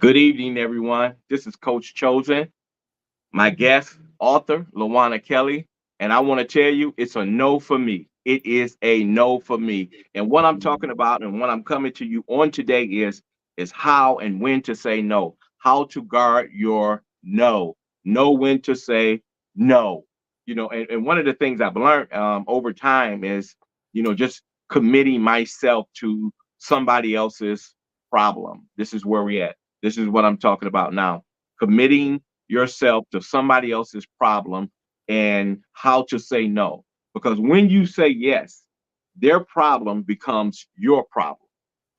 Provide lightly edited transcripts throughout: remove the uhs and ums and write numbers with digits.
Good evening, everyone. This is Coach Chosen. My guest, author Lawana Kelly, and I want to tell you it's a no for me. It is a no for me. And what I'm talking about and what I'm coming to you on today is how and when to say no, how to guard your no, know when to say no. And one of the things I've learned over time is, just committing myself to somebody else's problem. This is where we at. This is what I'm talking about now. Committing yourself to somebody else's problem and how to say no. Because when you say yes, their problem becomes your problem.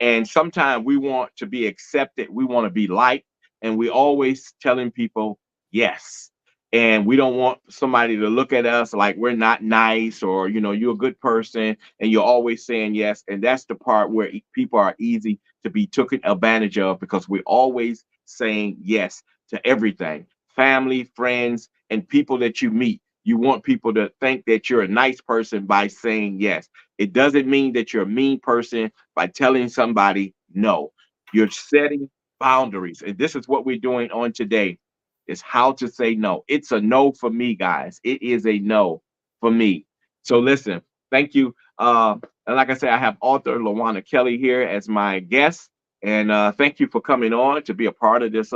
And sometimes we want to be accepted, we want to be liked, and we always telling people yes. And we don't want somebody to look at us like we're not nice or, you're a good person and you're always saying yes. And that's the part where people are easy to be taken advantage of because we're always saying yes to everything. Family, friends, and people that you meet. You want people to think that you're a nice person by saying yes. It doesn't mean that you're a mean person by telling somebody no. You're setting boundaries. And this is what we're doing on today is how to say no. It's a no for me, guys. It is a no for me. So listen, thank you. And like I said, I have author Lawana Kelly here as my guest. And thank you for coming on to be a part of this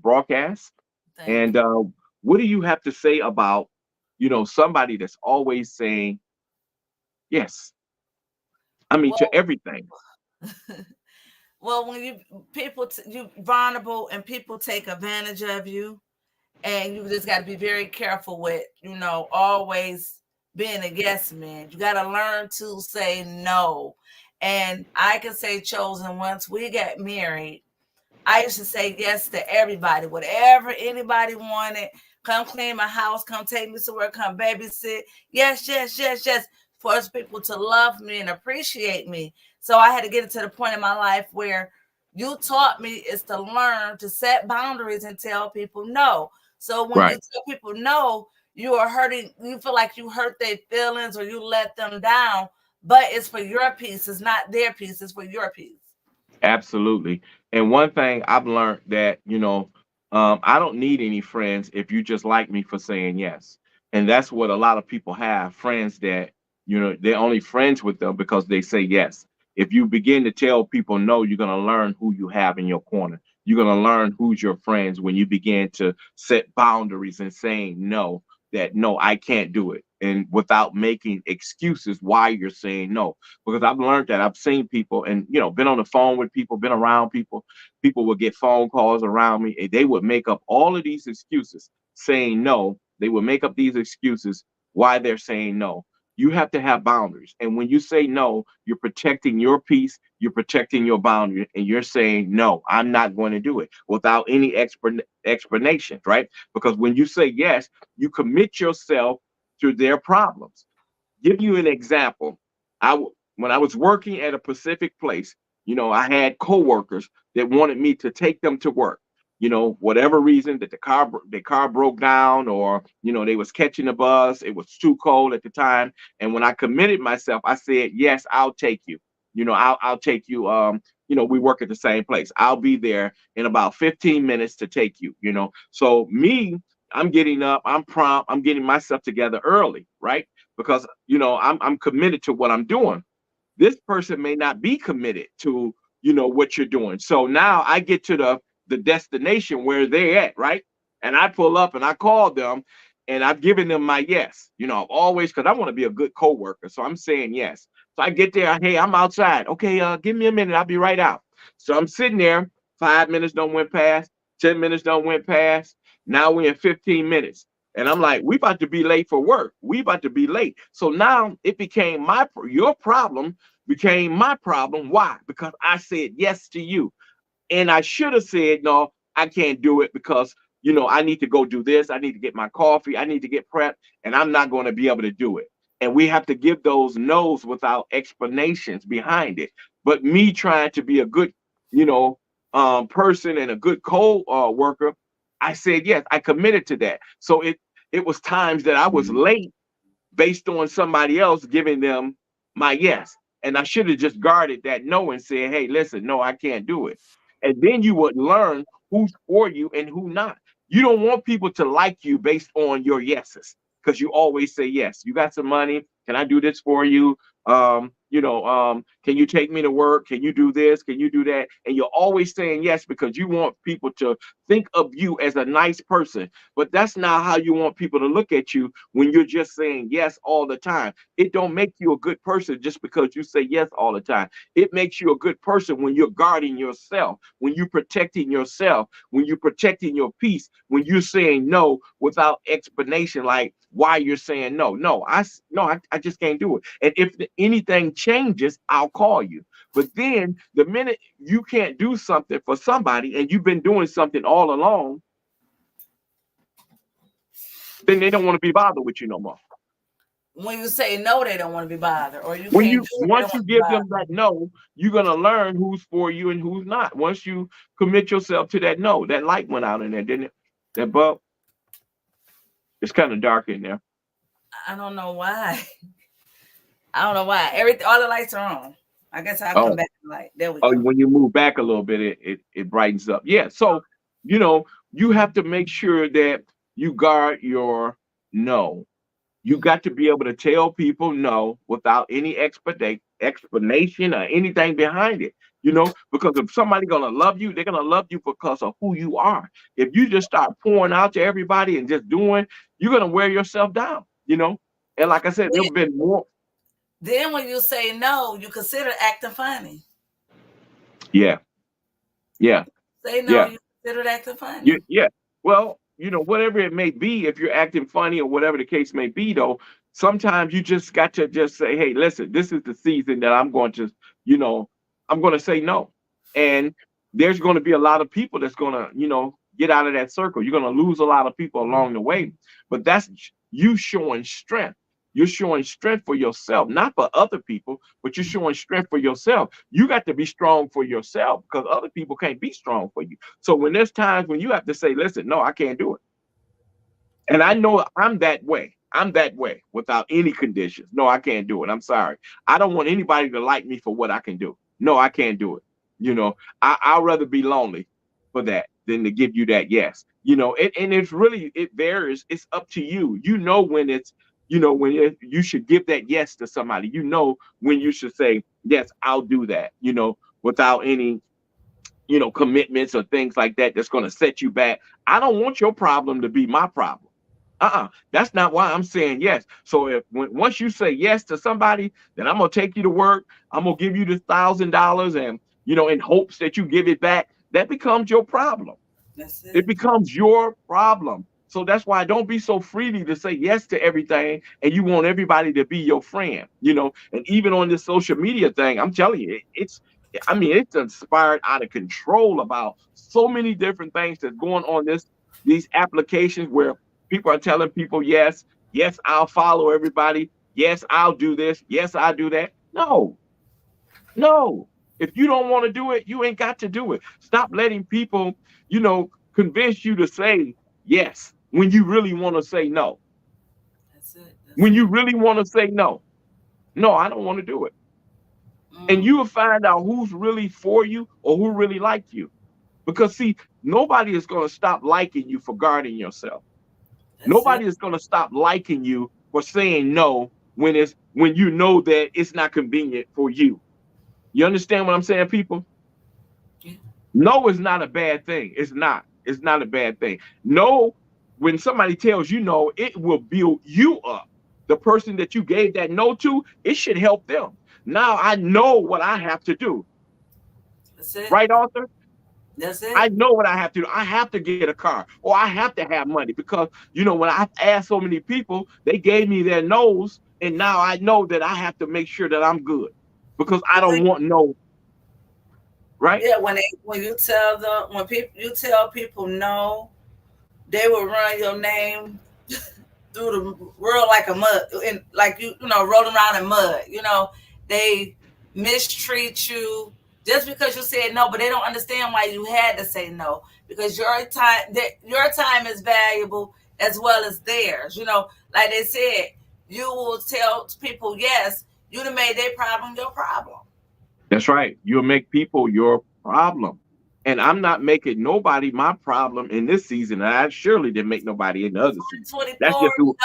broadcast. Thank And what do you have to say about, somebody that's always saying yes? I you. mean, to everything. Well, when you vulnerable and people take advantage of you, and you just got to be very careful with always being a yes man. You got to learn to say no. And I can say, chosen, once we got married, I used to say yes to everybody, whatever anybody wanted. Come clean my house, come take me to work, come babysit. Yes, yes, yes, yes. For us people to love me and appreciate me. So I had to get it to the point in my life where you taught me is to learn to set boundaries and tell people no. So when you Right. tell people no, you are hurting, you feel like you hurt their feelings or you let them down, but it's for your peace. It's not their peace, it's for your peace. Absolutely. And one thing I've learned that, I don't need any friends if you just like me for saying yes. And that's what a lot of people have friends that, they're only friends with them because they say yes. If you begin to tell people no, you're going to learn who you have in your corner. You're going to learn who's your friends when you begin to set boundaries and saying no, that no, I can't do it. And without making excuses why you're saying no because I've learned that I've seen people and been on the phone with people, been around people. People would get phone calls around me, and they would make up all of these excuses saying no. They would make up these excuses why they're saying no. You have to have boundaries, and when you say no, you're protecting your peace, you're protecting your boundary, and you're saying no. I'm not going to do it without any explanations, right? Because when you say yes, you commit yourself to their problems. Give you an example. When I was working at a Pacific place, I had coworkers that wanted me to take them to work. Whatever reason that the car broke down, or they was catching the bus, it was too cold at the time. And when I committed myself, I said, "Yes, I'll take you. I'll take you. We work at the same place. I'll be there in about 15 minutes to take you. So me, I'm getting up. I'm prompt. I'm getting myself together early, right? Because I'm committed to what I'm doing. This person may not be committed to what you're doing. So now I get to the destination where they're at, right? And I pull up and I call them and I've given them my yes. I've always because I want to be a good coworker. So I'm saying yes. So I get there, hey, I'm outside. Okay, give me a minute, I'll be right out. So I'm sitting there, 5 minutes don't went past, 10 minutes don't went past. Now we're in 15 minutes. And I'm like, we about to be late for work. We about to be late. So now it became your problem became my problem. Why? Because I said yes to you. And I should have said, no, I can't do it because, I need to go do this. I need to get my coffee. I need to get prepped and I'm not going to be able to do it. And we have to give those no's without explanations behind it. But me trying to be a good, you know, person and a good co-worker, I said, yes, I committed to that. So it was times that I was late based on somebody else giving them my yes. And I should have just guarded that no and said, hey, listen, no, I can't do it. And then you would learn who's for you and who not. You don't want people to like you based on your yeses because you always say yes. You got some money. Can I do this for you? Can you take me to work? Can you do this? Can you do that? And you're always saying yes because you want people to think of you as a nice person. But that's not how you want people to look at you when you're just saying yes all the time. It don't make you a good person just because you say yes all the time. It makes you a good person when you're guarding yourself, when you're protecting yourself, when you're protecting your peace, when you're saying no without explanation, like why you're saying no. No, I just can't do it. And if anything changes, I'll call you. But then the minute you can't do something for somebody and you've been doing something all along, then they don't want to be bothered with you no more. When you say no, they don't want to be bothered, or you When can't you do it, they don't once want you to be give them bothered. that no, you're gonna learn who's for you and who's not. Once you commit yourself to that no, that light went out in there, didn't it? That bulb. It's kind of dark in there. I don't know why. I don't know why. Everything, all the lights are on. I guess I'll come Oh, back to light. There we oh, go. when you move back a little bit, it brightens up. Yeah. So, you know, you have to make sure that you guard your no. You got to be able to tell people no without any explanation or anything behind it. Because if somebody gonna love you, they're gonna love you because of who you are. If you just start pouring out to everybody and just doing, you're gonna wear yourself down. And like I said, there have been more. Then when you say no, you consider acting funny. Yeah, yeah, Say no, yeah. you consider acting Yeah, funny. yeah. Well, whatever it may be, if you're acting funny or whatever the case may be, though, sometimes you just got to just say, hey, listen, this is the season that you know, I'm going to say no. And there's going to be a lot of people that's going to, get out of that circle. You're going to lose a lot of people along the way, but that's you showing strength. You're showing strength for yourself, not for other people, but you're showing strength for yourself. You got to be strong for yourself because other people can't be strong for you. So when there's times when you have to say, listen, no, I can't do it. And I know I'm that way. I'm that way without any conditions. No, I can't do it. I'm sorry. I don't want anybody to like me for what I can do. No, I can't do it. I'd rather be lonely for that than to give you that yes. And it varies. It's up to you. You should give that yes to somebody. When you should say, yes, I'll do that, without any commitments or things like that that's going to set you back. I don't want your problem to be my problem. That's not why I'm saying yes. So once you say yes to somebody, then I'm gonna take you to work. I'm gonna give you this $1,000, and in hopes that you give it back. That becomes your problem. That's It it. becomes your problem. So that's why don't be so freely to say yes to everything and you want everybody to be your friend. And even on this social media thing, I'm telling you, it's inspired out of control about so many different things that's going on these applications where people are telling people, yes, yes, I'll follow everybody. Yes, I'll do this. Yes, I'll do that. No, no. If you don't want to do it, you ain't got to do it. Stop letting people, convince you to say yes when you really want to say no. That's it. That's When you it. really want to say no. No, I don't want to do it. And Mm, you will find out who's really for you or who really like you. Because see, nobody is going to stop liking you for guarding yourself. that's it. Nobody is going to stop liking you for saying no when you know that it's not convenient for you. You understand what I'm saying, people? Yeah, No is not a bad thing. It's not. It's not a bad thing. No, when somebody tells you no, it will build you up. The person that you gave that no to, it should help them. Now I know what I have to do. that's it. Right, Arthur? That's I it. know what I have to do. I have to get a car or I have to have money because, when I've asked so many people, they gave me their no's. And now I know that I have to make sure that I'm good because I The thing, don't want no, right? yeah, when you tell them when people you tell people no, they will run your name through the world like a mud, and like rolling around in mud. They mistreat you just because you said no, but they don't understand why you had to say no because your time is valuable as well as theirs. Like they said, you will tell people yes. You'd have made their problem your problem. That's right. You'll make people your problem. And I'm not making nobody my problem in this season. And I surely didn't make nobody in the other season. That's 2024, just who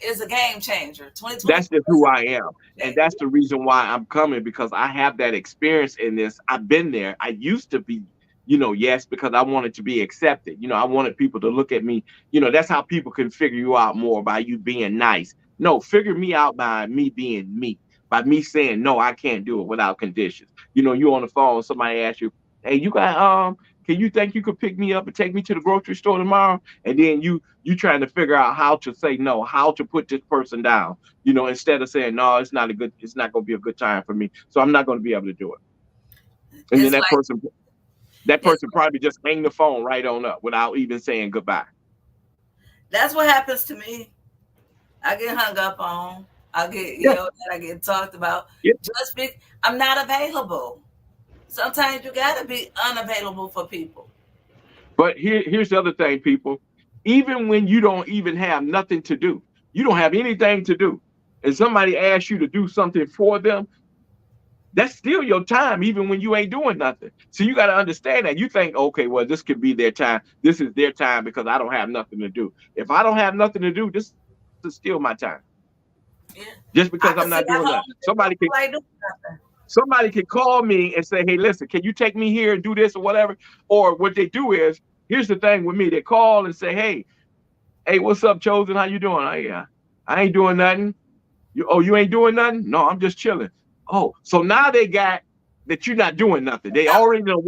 is a game changer. that's 2024 just is who a I am. game And changer. that's the reason why I'm coming, because I have that experience in this. I've been there. I used to be, yes, because I wanted to be accepted. I wanted people to look at me. That's how people can figure you out more, by you being nice. No, figure me out by me being me, by me saying, no, I can't do it without conditions. You on the phone, somebody asks you, hey, can you think you could pick me up and take me to the grocery store tomorrow? And then you trying to figure out how to say no, how to put this person down, instead of saying, no, it's not going to be a good time for me, so I'm not going to be able to do it. And then It's that like person that it's person probably just hang the phone right on up without even saying goodbye. that's what happens to me. I get hung up on. I get Yeah, yelled at. I get talked about. yeah. Just be, I'm not available. Sometimes you gotta be unavailable for people. But here's the other thing, people. Even when you don't even have nothing to do, you don't have anything to do, and somebody asks you to do something for them, that's still your time, even when you ain't doing nothing. So you got to understand that. You think, okay, well, this could be their time. This is their time because I don't have nothing to do. If I don't have nothing to do, this is still my time. Yeah, Just because I'm not I can doing sit nothing. at home and just don't feel like doing nothing. Somebody can call me and say, hey, listen, can you take me here and do this or whatever? Or what they do is, here's the thing with me, they call and say, hey, what's up, Chosen? How you doing? I ain't doing nothing. You ain't doing nothing? No, I'm just chilling. Oh, so now they got that you're not doing nothing. They already done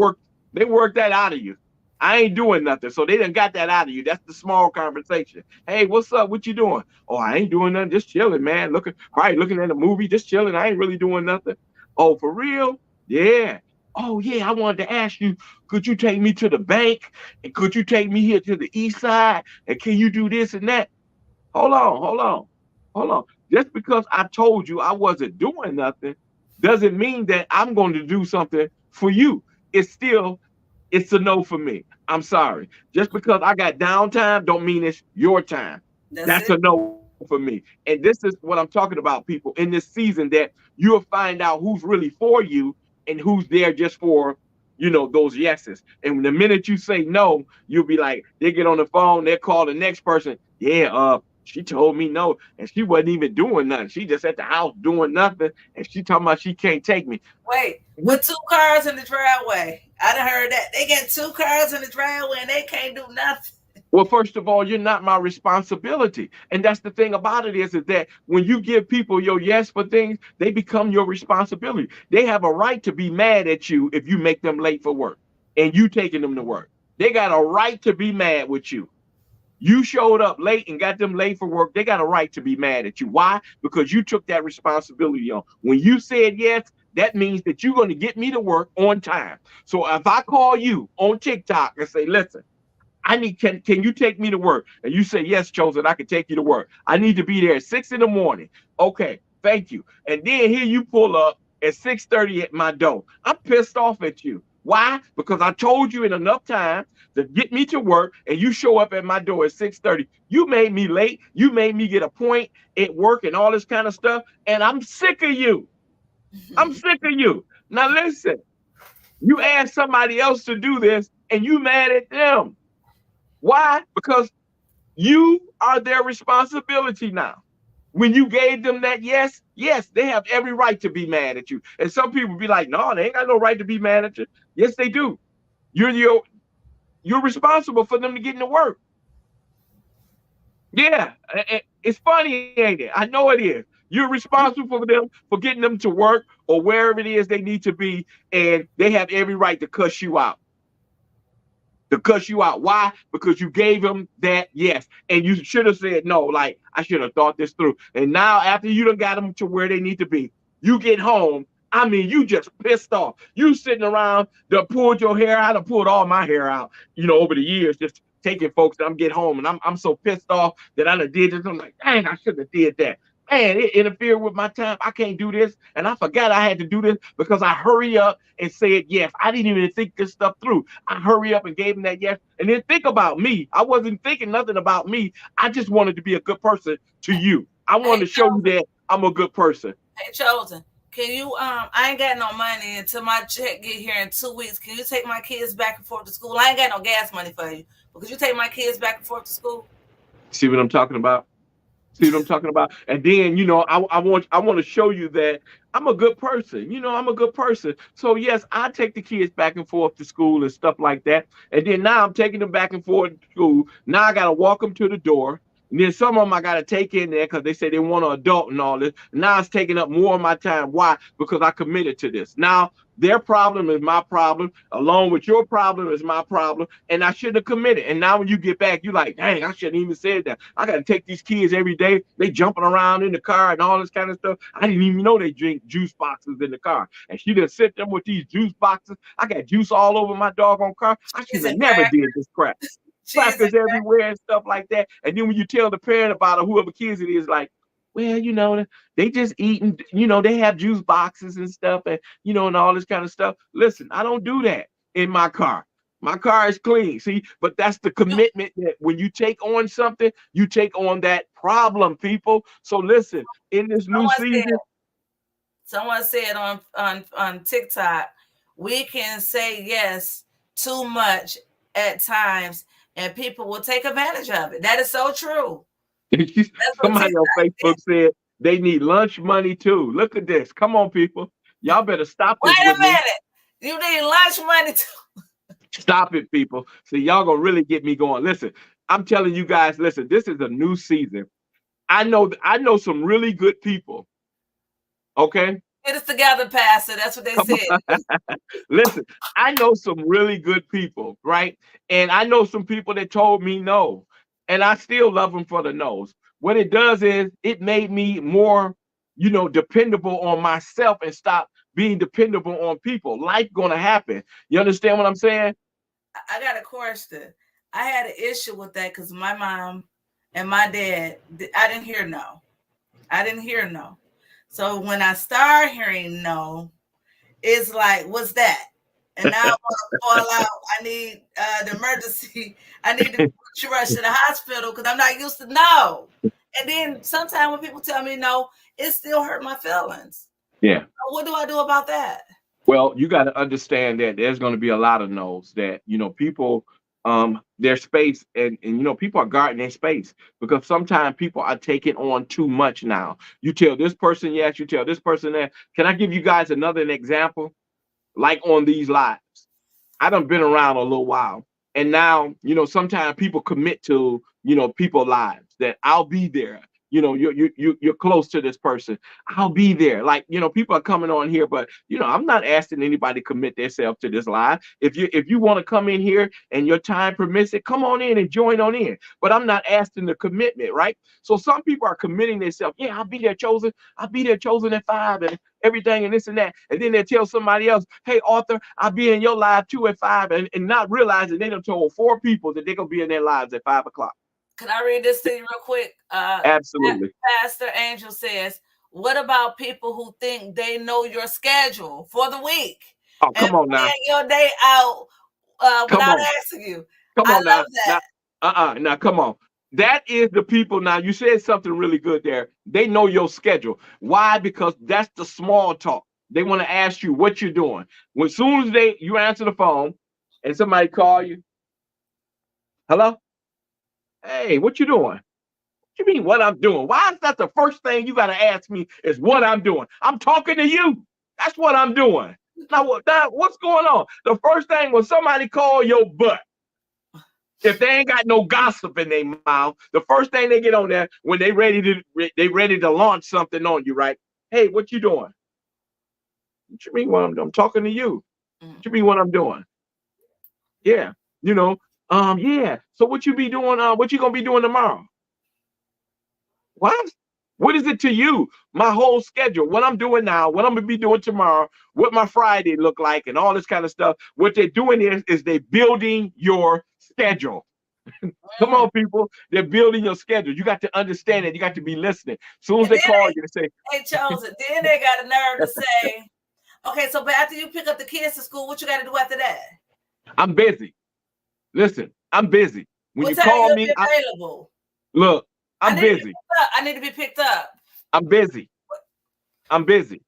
they worked that out of you. I ain't doing nothing. So they done got that out of you. That's the small conversation. Hey, what's up? What you doing? Oh, I ain't doing nothing. Just chilling, man. Probably looking at a movie, just chilling. I ain't really doing nothing. Oh, for real? Yeah. Oh, yeah. I wanted to ask you, could you take me to the bank? And could you take me here to the east side? And can you do this and that? Hold on, hold on, hold on. Just because I told you I wasn't doing nothing doesn't mean that I'm going to do something for you. It's still, it's a no for me. I'm sorry. Just because I got downtime don't mean it's your time. That's That's it. a no for me. And this is what I'm talking about, people, in this season, that you'll find out who's really for you and who's there just for, those yeses. And the minute you say no, you'll be like, they get on the phone, they call the next person. Yeah, she told me no, and she wasn't even doing nothing. She just at the house doing nothing, and she talking about she can't take me. Wait, with two cars in the driveway. I done heard that. They got two cars in the driveway and they can't do nothing. Well, first of all, you're not my responsibility. And that's the thing about it is that when you give people your yes for things, they become your responsibility. They have a right to be mad at you if you make them late for work and you taking them to work. They got a right to be mad with you. You showed up late and got them late for work. They got a right to be mad at you. Why? Because you took that responsibility on. When you said yes, that means that you're going to get me to work on time. So if I call you on TikTok and say, listen, can you take me to work? And you say, yes, Chosen, I can take you to work. I need to be there at 6 in the morning. Okay, thank you. And then here you pull up at 6:30 at my door. I'm pissed off at you. Why? Because I told you in enough time to get me to work, and you show up at my door at 6:30. You made me late. You made me get a point at work and all this kind of stuff. And I'm sick of you. I'm sick of you. Now listen, you asked somebody else to do this and you mad at them. Why? Because you are their responsibility now. When you gave them that yes, they have every right to be mad at you. And some people be like, no, they ain't got no right to be mad at you. Yes, they do. You're responsible for them to get into work. Yeah, it's funny, ain't it? I know it is. You're responsible for them for getting them to work or wherever it is they need to be, and they have every right to cuss you out. To cuss you out. Why? Because you gave them that yes. And you should have said no, like, I should have thought this through. And now, after you done got them to where they need to be, you get home. I mean, you just pissed off. You sitting around, done pulled your hair out, done pulled all my hair out, over the years, just taking folks. And I'm getting home and I'm so pissed off that I done did this. I'm like, dang, I shouldn't have did that. Man, it interfered with my time. I can't do this. And I forgot I had to do this because I hurry up and said yes. I didn't even think this stuff through. I hurry up and gave him that yes. And then think about me. I wasn't thinking nothing about me. I just wanted to be a good person to you. I wanted Hey, to show you Chosen. that I'm a good person. Hey, Chosen. Can you I ain't got no money until my check get here in 2 weeks. Can you take my kids back and forth to school? I ain't got no gas money for you. But could you take my kids back and forth to school? See what I'm talking about? See what I'm talking about? And then, I want to show you that I'm a good person. I'm a good person. So yes, I take the kids back and forth to school and stuff like that. And then now I'm taking them back and forth to school. Now I gotta walk them to the door. And then some of them I gotta take in there because they say they want an adult and all this. Now it's taking up more of my time. Why? Because I committed to this. Now their problem is my problem, along with your problem is my problem, and I shouldn't have committed. And now when you get back, you're like, dang, I shouldn't even said that. I got to take these kids every day. They jumping around in the car and all this kind of stuff. I didn't even know they drink juice boxes in the car. And she done sent them with these juice boxes. I got juice all over my doggone car. I should Cheese have and never crack. did this crap. Cheese and Crackers everywhere and stuff like that. And then when you tell the parent about it, whoever kids it is, like, well, they just eating, they have juice boxes and stuff and, and all this kind of stuff. Listen, I don't do that in my car. My car is clean. See, but that's the you, commitment that when you take on something, you take on that problem, people. So listen, in this new someone said season, someone said on TikTok, we can say yes too much at times and people will take advantage of it. That is so true. That's what somebody on TikTok said. Facebook said they need lunch money too. Look at this. Come on, people. Y'all better stop this Wait with a me. minute. You need lunch money too. Stop it, people. See, y'all gonna really get me going. Listen, I'm telling you guys, listen, this is a new season. I know some really good people. Okay. Get us together, Pastor. That's what they Come said. on. Listen, I know some really good people, right? And I know some people that told me no. And I still love them for the no's. What it does is it made me more, dependable on myself and stop being dependable on people. Life gonna happen. You understand what I'm saying? I got a question. I had an issue with that because my mom and my dad, I didn't hear no. I didn't hear no. So when I start hearing no, it's like, what's that? And now I want to fall out. I need the emergency. I need to rush to the hospital because I'm not used to no. And then sometimes when people tell me no, it still hurt my feelings. Yeah. So what do I do about that? Well, you got to understand that there's going to be a lot of no's that, people, their space and, people are guarding their space because sometimes people are taking on too much now. You tell this person yes, you tell this person that. Can I give you guys another example? Like on these lives. I done been around a little while. And now, sometimes people commit to, people lives that I'll be there. You're close to this person. I'll be there. Like, people are coming on here, but I'm not asking anybody to commit themselves to this live. If you want to come in here and your time permits it, come on in and join on in. But I'm not asking the commitment, right? So some people are committing themselves. Yeah, I'll be there chosen. I'll be there chosen at 5 and everything and this and that. And then they tell somebody else, hey, Arthur, I'll be in your live 2 at 5, and not realizing they done told 4 people that they're gonna be in their lives at 5 o'clock. Can I read this to you real quick? Absolutely. Pastor Angel says, what about people who think they know your schedule for the week Oh, and come on now. plan your day out Come without on. asking you? Come I on now. love that. Now come on. That is the people. Now you said something really good there. They know your schedule. Why? Because that's the small talk. They want to ask you what you're doing. When soon as you answer the phone and somebody call you, hello? Hey, what you doing? You mean what I'm doing? Why is that the first thing you got to ask me is what I'm doing? I'm talking to you. That's what I'm doing. What's going on? The first thing when somebody call your butt, if they ain't got no gossip in their mouth, the first thing they get on there when they ready to launch something on you, right? Hey, what you doing? What you mean what I'm doing? I'm talking to you. What you mean what I'm doing? Yeah, yeah. So what you be doing? What you gonna be doing tomorrow? What? What is it to you? My whole schedule, what I'm doing now, what I'm gonna be doing tomorrow, what my Friday look like, and all this kind of stuff. What they're doing is they building your schedule. Come Mm. on, people. They're building your schedule. You got to understand it. You got to be listening. As soon as And they then call you, they say, they chose it. Then they got a nerve to say, okay, so but after you pick up the kids to school, what you got to do after that? I'm busy. Listen, I'm busy. When What you time call you'll me, be available? look, I I'm need to be busy. picked up. I need to be picked up. I'm busy. I'm busy.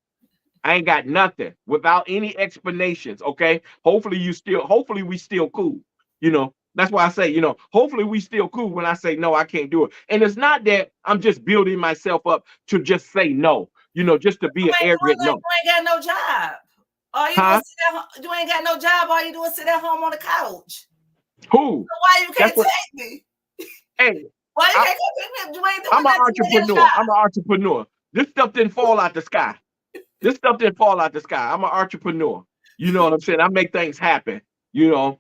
I ain't got nothing without any explanations. Okay. Hopefully we still cool. That's why I say, hopefully we still cool when I say no, I can't do it. And it's not that I'm just building myself up to just say no, just to be You an ain't arrogant doing no. nothing. You ain't got no job. All you do Huh? is sit at home. You ain't got no job. All you do is sit at home on the couch. Who? So why you That's can't what, take me? hey, Why you I, can't take me? You ain't I'm doing an nothing. You ain't got a entrepreneur. job. I'm an entrepreneur. This stuff didn't fall out the sky. This stuff didn't fall out the sky. I'm an entrepreneur. You know what I'm saying? I make things happen. You know,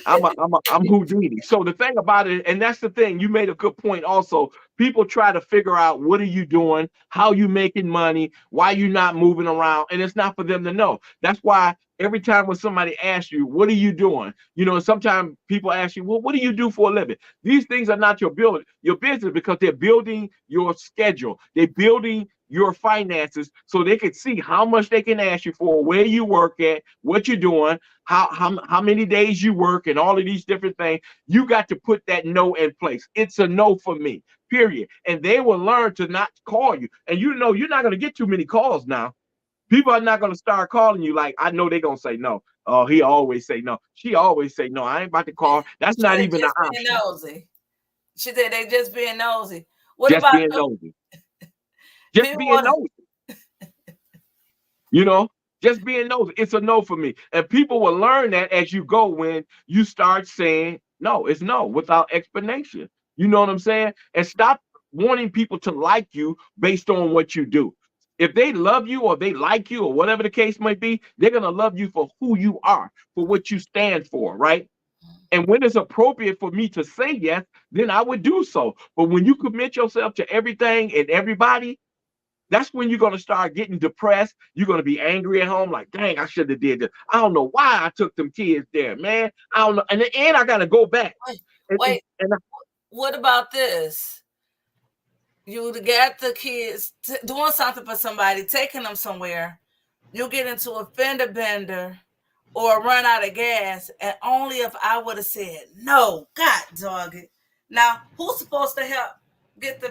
I'm Houdini. So the thing about it, and that's the thing, you made a good point also. People try to figure out what are you doing, how you making money, why you not moving around, and it's not for them to know. That's why every time when somebody asks you, what are you doing? Sometimes people ask you, well, what do you do for a living? These things are not your business because they're building your schedule. They're building your finances so they can see how much they can ask you for, where you work at, what you're doing, how many days you work, and all of these different things. You got to put that no in place. It's a no for me, period. And they will learn to not call you. And you're not going to get too many calls now. People are not going to start calling you like, I know they're going to say no. Oh, he always say no. She always say no. I ain't about to call. That's She not said even an just being option. nosy. She said they just being nosy. What Just about being the nosy. Just people being want nosy. You know, just being nosy. It's a no for me. And people will learn that as you go when you start saying no, it's no without explanation. You know what I'm saying? And stop wanting people to like you based on what you do. If they love you or they like you or whatever the case might be, they're going to love you for who you are, for what you stand for, right? And when it's appropriate for me to say yes, then I would do so. But when you commit yourself to everything and everybody, that's when you're gonna start getting depressed. You're gonna be angry at home, like, dang, I should have did this. I don't know why I took them kids there, man. I don't know. And I gotta go back. wait, And, and, wait, and what about this? You got the kids doing something for somebody, taking them somewhere. You get into a fender bender or run out of gas, and only if I would have said no, God dog it. Now, who's supposed to help get the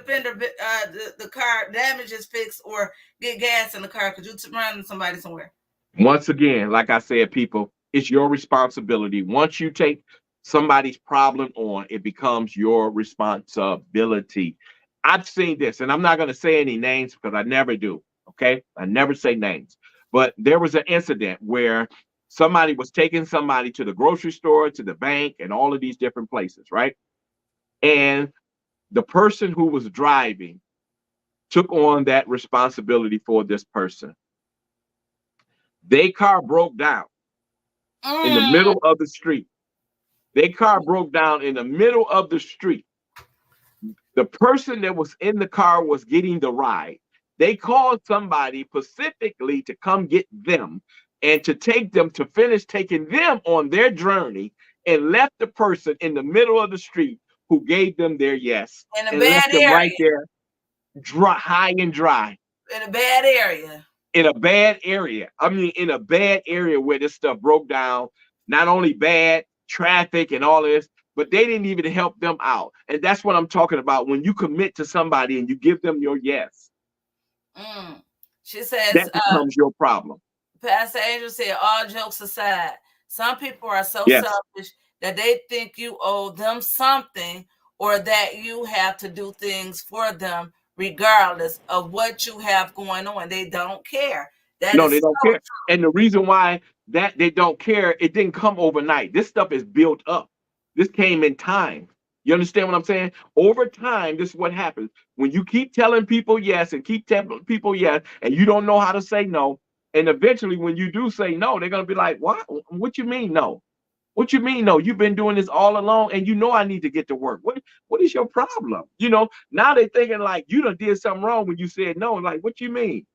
the car damages fixed or get gas in the car because you running somebody somewhere? once again, like I said, people, it's your responsibility. Once you take somebody's problem on, it becomes your responsibility. I've seen this, and I'm not going to say any names because I never do. Okay. I never say names. But there was an incident where somebody was taking somebody to the grocery store, to the bank, and all of these different places, right? And the person who was driving took on that responsibility for this person. Their car broke down in the Mm. middle of the street. Their car broke down in the middle of the street. The person that was in the car was getting the ride. They called somebody specifically to come get them and to take them to finish taking them on their journey and left the person in the middle of the street who gave them their yes In a and left bad them right area. there dry, high and dry In a bad area. in a bad area. I mean, in a bad area where this stuff broke down, not only bad traffic and all this, but they didn't even help them out. And that's what I'm talking about. When you commit to somebody and you give them your yes, Mm. She says, that becomes your problem. Pastor Angel said, all jokes aside, some people are so Yes. selfish that they think you owe them something or that you have to do things for them regardless of what you have going on. They don't care. That No, is they so don't care. And the reason why that they don't care, it didn't come overnight. This stuff is built up. This came in time. You understand what I'm saying? Over time, this is what happens. When you keep telling people yes and keep telling people yes, and you don't know how to say no, and eventually when you do say no, they're gonna be like, "What? What you mean no? What you mean no? You've been doing this all along, and you know I need to get to work. What is your problem? Now they're thinking like you done did something wrong when you said no. Like, what you mean?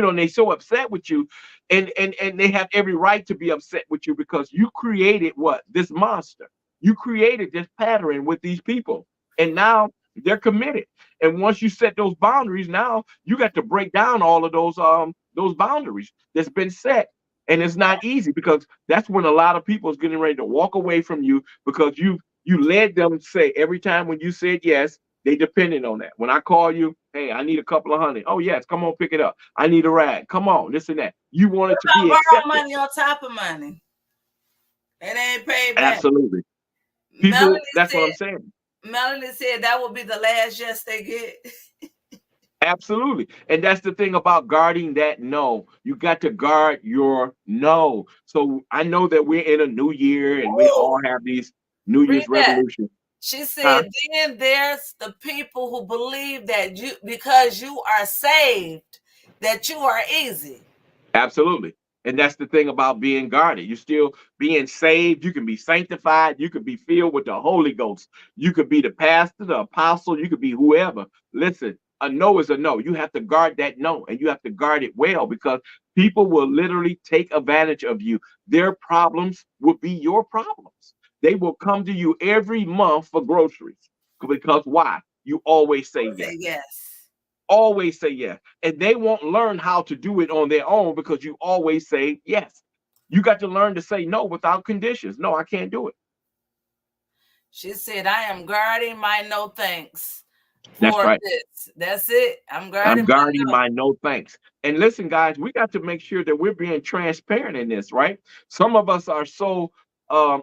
And they so upset with you, and they have every right to be upset with you because you created what? This monster. You created this pattern with these people, and now they're committed. And once you set those boundaries, now you got to break down all of those boundaries that's been set. And it's not easy because that's when a lot of people is getting ready to walk away from you because you led them say every time when you said yes, they depended on that. When I call you, Hey, I need a couple of hundred. Oh yes, come on, pick it up. I need a ride. Come on, this and that. You want What it to about be borrow accepted. money on top of money? It ain't paid back. Absolutely. People, Melanie that's what I'm said, saying. Melanie said that will be the last yes they get. Absolutely. And that's the thing about guarding that no. You got to guard your no. So I know that we're in a new year and we Ooh, all have these New read Year's that. resolutions. She Huh? said, then there's the people who believe that you, because you are saved, that you are easy. Absolutely. And that's the thing about being guarded. You're still being saved. You can be sanctified. You could be filled with the Holy Ghost. You could be the pastor, the apostle. You could be whoever. Listen, a no is a no. You have to guard that no, and you have to guard it well because people will literally take advantage of you. Their problems will be your problems. They will come to you every month for groceries because why? You always say We'll yes. say yes. Always say yes. And they won't learn how to do it on their own because you always say yes. You got to learn to say no without conditions. No, I can't do it. She said, I am guarding my no thanks That's for right. this. That's it. I'm I'm guarding my guarding no. my no thanks. And listen, guys, we got to make sure that we're being transparent in this, right? Some of us are so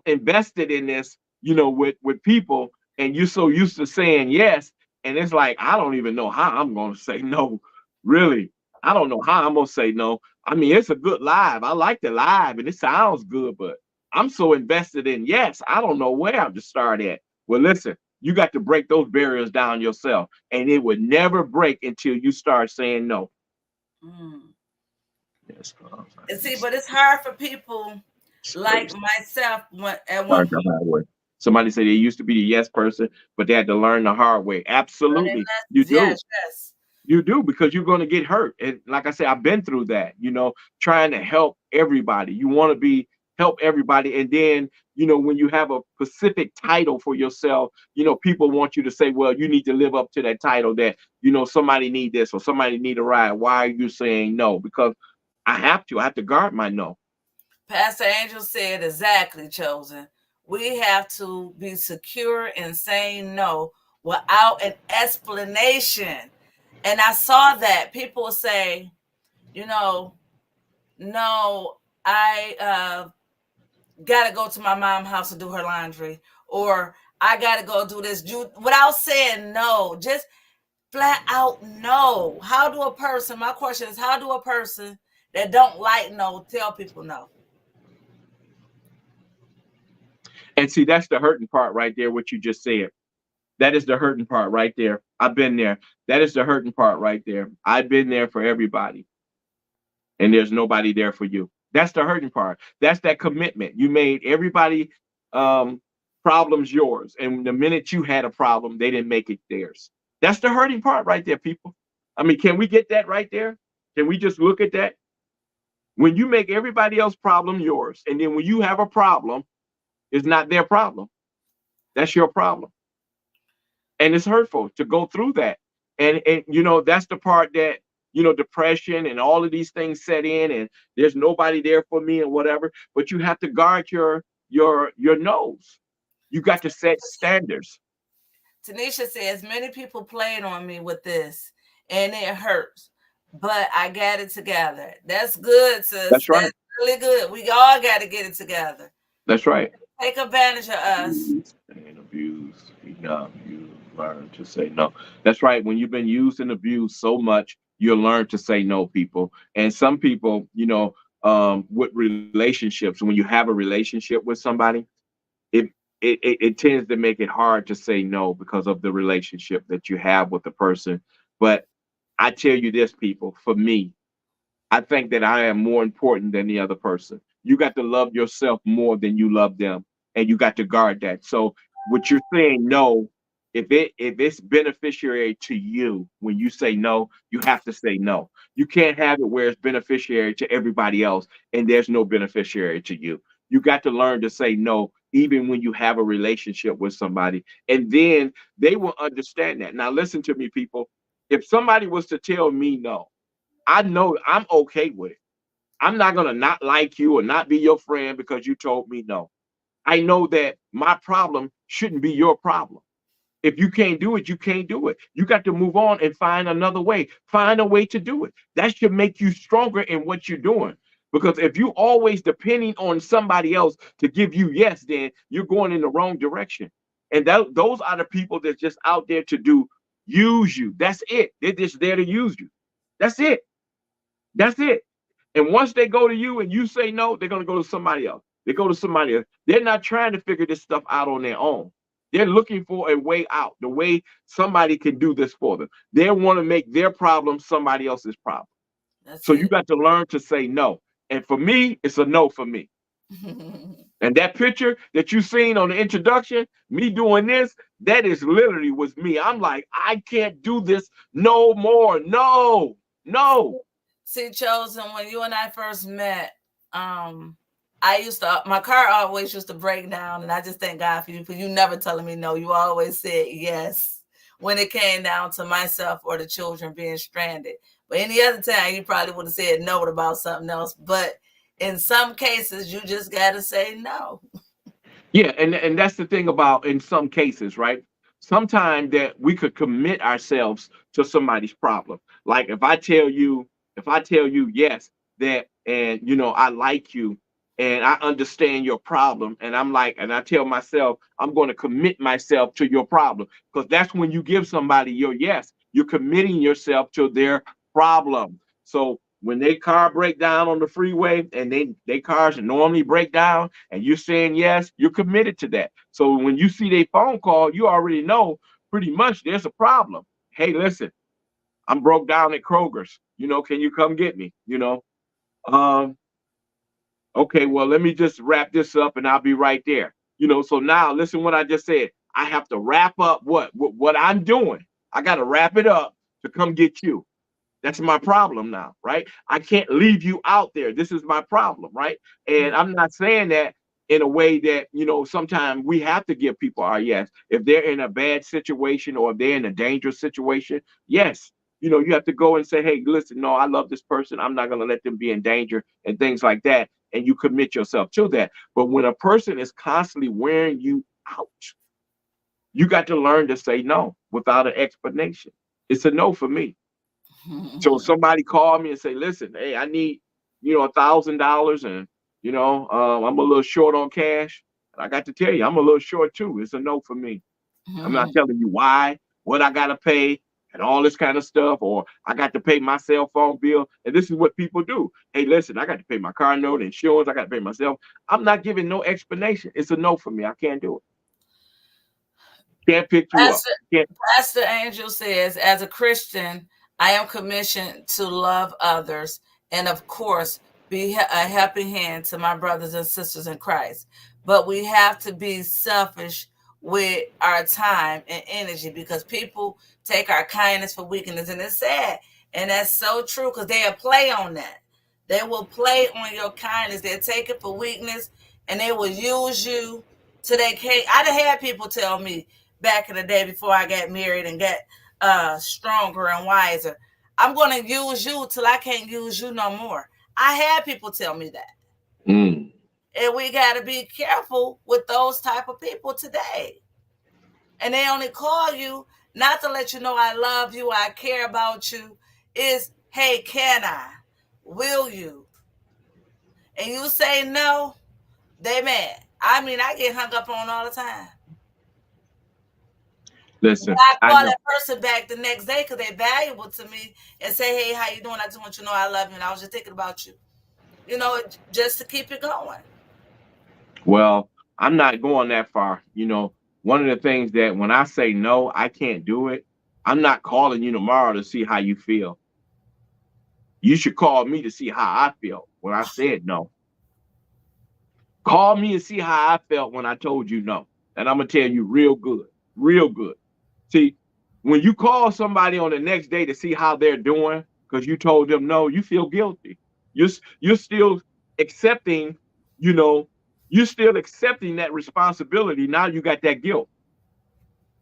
invested in this, with people, and you're so used to saying yes, and it's like I don't even know how I'm going to say no. Really, I don't know how I'm going to say no. I mean, it's a good live. I like the live, and it sounds good, but I'm so invested in yes, I don't know where I'm to start at. Well, listen, you got to break those barriers down yourself and it would never break until you start saying no. Mm. Yes, And see, but it's hard for people it's like crazy. myself at one Learn the point. hard way. Somebody said they used to be the yes person, but they had to learn the hard way. Learning Absolutely, you lessons. do. Yes, yes. You do because you're going to get hurt. And like I said, I've been through that, trying to help everybody. You want to be help everybody. And then, when you have a specific title for yourself, people want you to say, well, you need to live up to that title that, somebody need this or somebody need a ride. Why are you saying no? Because I have to guard my no. Pastor Angel said exactly, chosen. We have to be secure in saying no without an explanation. And I saw that people say, you know, no, I gotta go to my mom's house and do her laundry, or I gotta go do this, without saying no, just flat out no. How do a person? My question is, how do a person that don't like no tell people no? And see, that's the hurting part right there, what you just said. That is the hurting part right there. I've been there. That is the hurting part right there. I've been there for everybody, and there's nobody there for you. That's the hurting part. That's that commitment. You made everybody um, problems yours, and the minute you had a problem, they didn't make it theirs. That's the hurting part right there, people. I mean, can we get that right there? Can we just look at that? When you make everybody else problem yours, and then when you have a problem, it's not their problem. That's your problem. And it's hurtful to go through that. And that's the part that depression and all of these things set in, and there's nobody there for me and whatever. But you have to guard your nose. You got to set standards. Tanisha says many people played on me with this, and it hurts, but I got it together. That's good, sis. That's right. That's really good. We all got to get it together. That's right. Take advantage of us. Used and abused enough, you learn to say no. That's right. When you've been used and abused so much, you'll learn to say no, people. And some people, with relationships, when you have a relationship with somebody, it it tends to make it hard to say no because of the relationship that you have with the person. But I tell you this, people, for me, I think that I am more important than the other person. You got to love yourself more than you love them, and you got to guard that. So, what you're saying no, if it's beneficiary to you, when you say no, you have to say no. You can't have it where it's beneficiary to everybody else, and there's no beneficiary to you. You got to learn to say no, even when you have a relationship with somebody, and then they will understand that. Now, listen to me, people. If somebody was to tell me no, I know I'm okay with it. I'm not going to not like you or not be your friend because you told me no. I know that my problem shouldn't be your problem. If you can't do it, you can't do it. You got to move on and find another way. Find a way to do it. That should make you stronger in what you're doing. Because if you always depending on somebody else to give you yes, then you're going in the wrong direction. And those are the people that's just out there to do use you. That's it. They're just there to use you. That's it. That's it. And once they go to you and you say no, they're going to go to somebody else. They go to somebody else. They're not trying to figure this stuff out on their own. They're looking for a way out, the way somebody can do this for them. They want to make their problem somebody else's problem. That's So you it. got to learn to say no. And for me, it's a no for me. And that picture that you seen on the introduction, me doing this, that is literally was me. I'm like, I can't do this no more. No, no. See, Chosen, when you and I first met, I used to, my car always used to break down, and I just thank God for you never telling me no. You always said yes when it came down to myself or the children being stranded. But any other time, you probably would have said no about something else. But in some cases, you just got to say no. Yeah, and that's the thing about in some cases, right? Sometimes that we could commit ourselves to somebody's problem. Like if I tell you yes, that and I like you and I understand your problem, and I'm like, and I tell myself I'm going to commit myself to your problem because that's when you give somebody your yes, you're committing yourself to their problem. So when they car break down on the freeway and they cars normally break down and you're saying yes, you're committed to that. So when you see their phone call, you already know pretty much there's a problem. Hey, listen, I'm broke down at Kroger's. Can you come get me? Um, okay, well, let me just wrap this up and I'll be right there. So now listen what I just said. I have to wrap up what I'm doing. I got to wrap it up to come get you. That's my problem now, right? I can't leave you out there. This is my problem, right? And I'm not saying that in a way that, sometimes we have to give people our yes. If they're in a bad situation or if they're in a dangerous situation, yes. You have to go and say, hey, listen, no, I love this person. I'm not going to let them be in danger and things like that. And you commit yourself to that. But when a person is constantly wearing you out, you got to learn to say no without an explanation. It's a no for me. So somebody called me and say, listen, hey, I need, $1,000 and, I'm a little short on cash. And I got to tell you, I'm a little short too. It's a no for me. I'm not telling you why, what I got to pay and all this kind of stuff, or I got to pay my cell phone bill. And this is what people do. Hey, listen, I got to pay my car note, insurance. I got to pay myself. I'm not giving no explanation. It's a no for me. I can't do it. Can't pick you up. Pastor, Can't. Pastor Angel says, as a Christian, I am commissioned to love others and, of course, be a helping hand to my brothers and sisters in Christ. But we have to be selfish with our time and energy because people take our kindness for weakness. And it's sad. And that's so true because they'll play on that. They will play on your kindness. They'll take it for weakness and they will use you till they can't. I done had people tell me back in the day before I got married and got stronger and wiser. I'm going to use you till I can't use you no more. I had people tell me that. Mm. And we got to be careful with those type of people today. And they only call you not to let you know I love you, I care about you. Is, hey, can I? Will you? And you say no, they mad. I mean, I get hung up on all the time. But Listen, I I call know. that person back the next day because they're valuable to me and say, hey, how you doing? I just want you to know I love you and I was just thinking about you. Just to keep it going. Well, I'm not going that far. One of the things that when I say no, I can't do it, I'm not calling you tomorrow to see how you feel. You should call me to see how I felt when I said no. Call me and see how I felt when I told you no. And I'm going to tell you real good, real good. See, when you call somebody on the next day to see how they're doing because you told them no, you feel guilty. You're still accepting, you know, you're still accepting that responsibility. Now you got that guilt.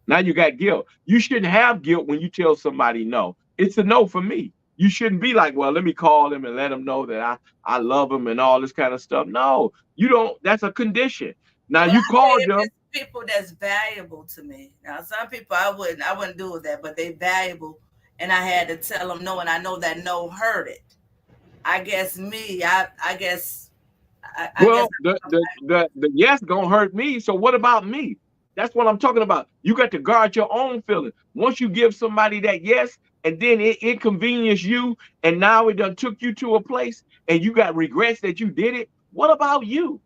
Now you got guilt. You shouldn't have guilt when you tell somebody no. It's a no for me. You shouldn't be like, well, let me call them and let them know that I love them and all this kind of stuff. No, you don't. That's a condition. Now But you I say called if it's them. people that's valuable to me. Now, some people I wouldn't do with that, but they valuable, and I had to tell them no, and I know that no hurt it. I guess me, I guess, I guess. Well, the yes gonna hurt me. So what about me? That's what I'm talking about. You got to guard your own feelings. Once you give somebody that yes, and then it inconvenience you, and now it done took you to a place, and you got regrets that you did it. What about you?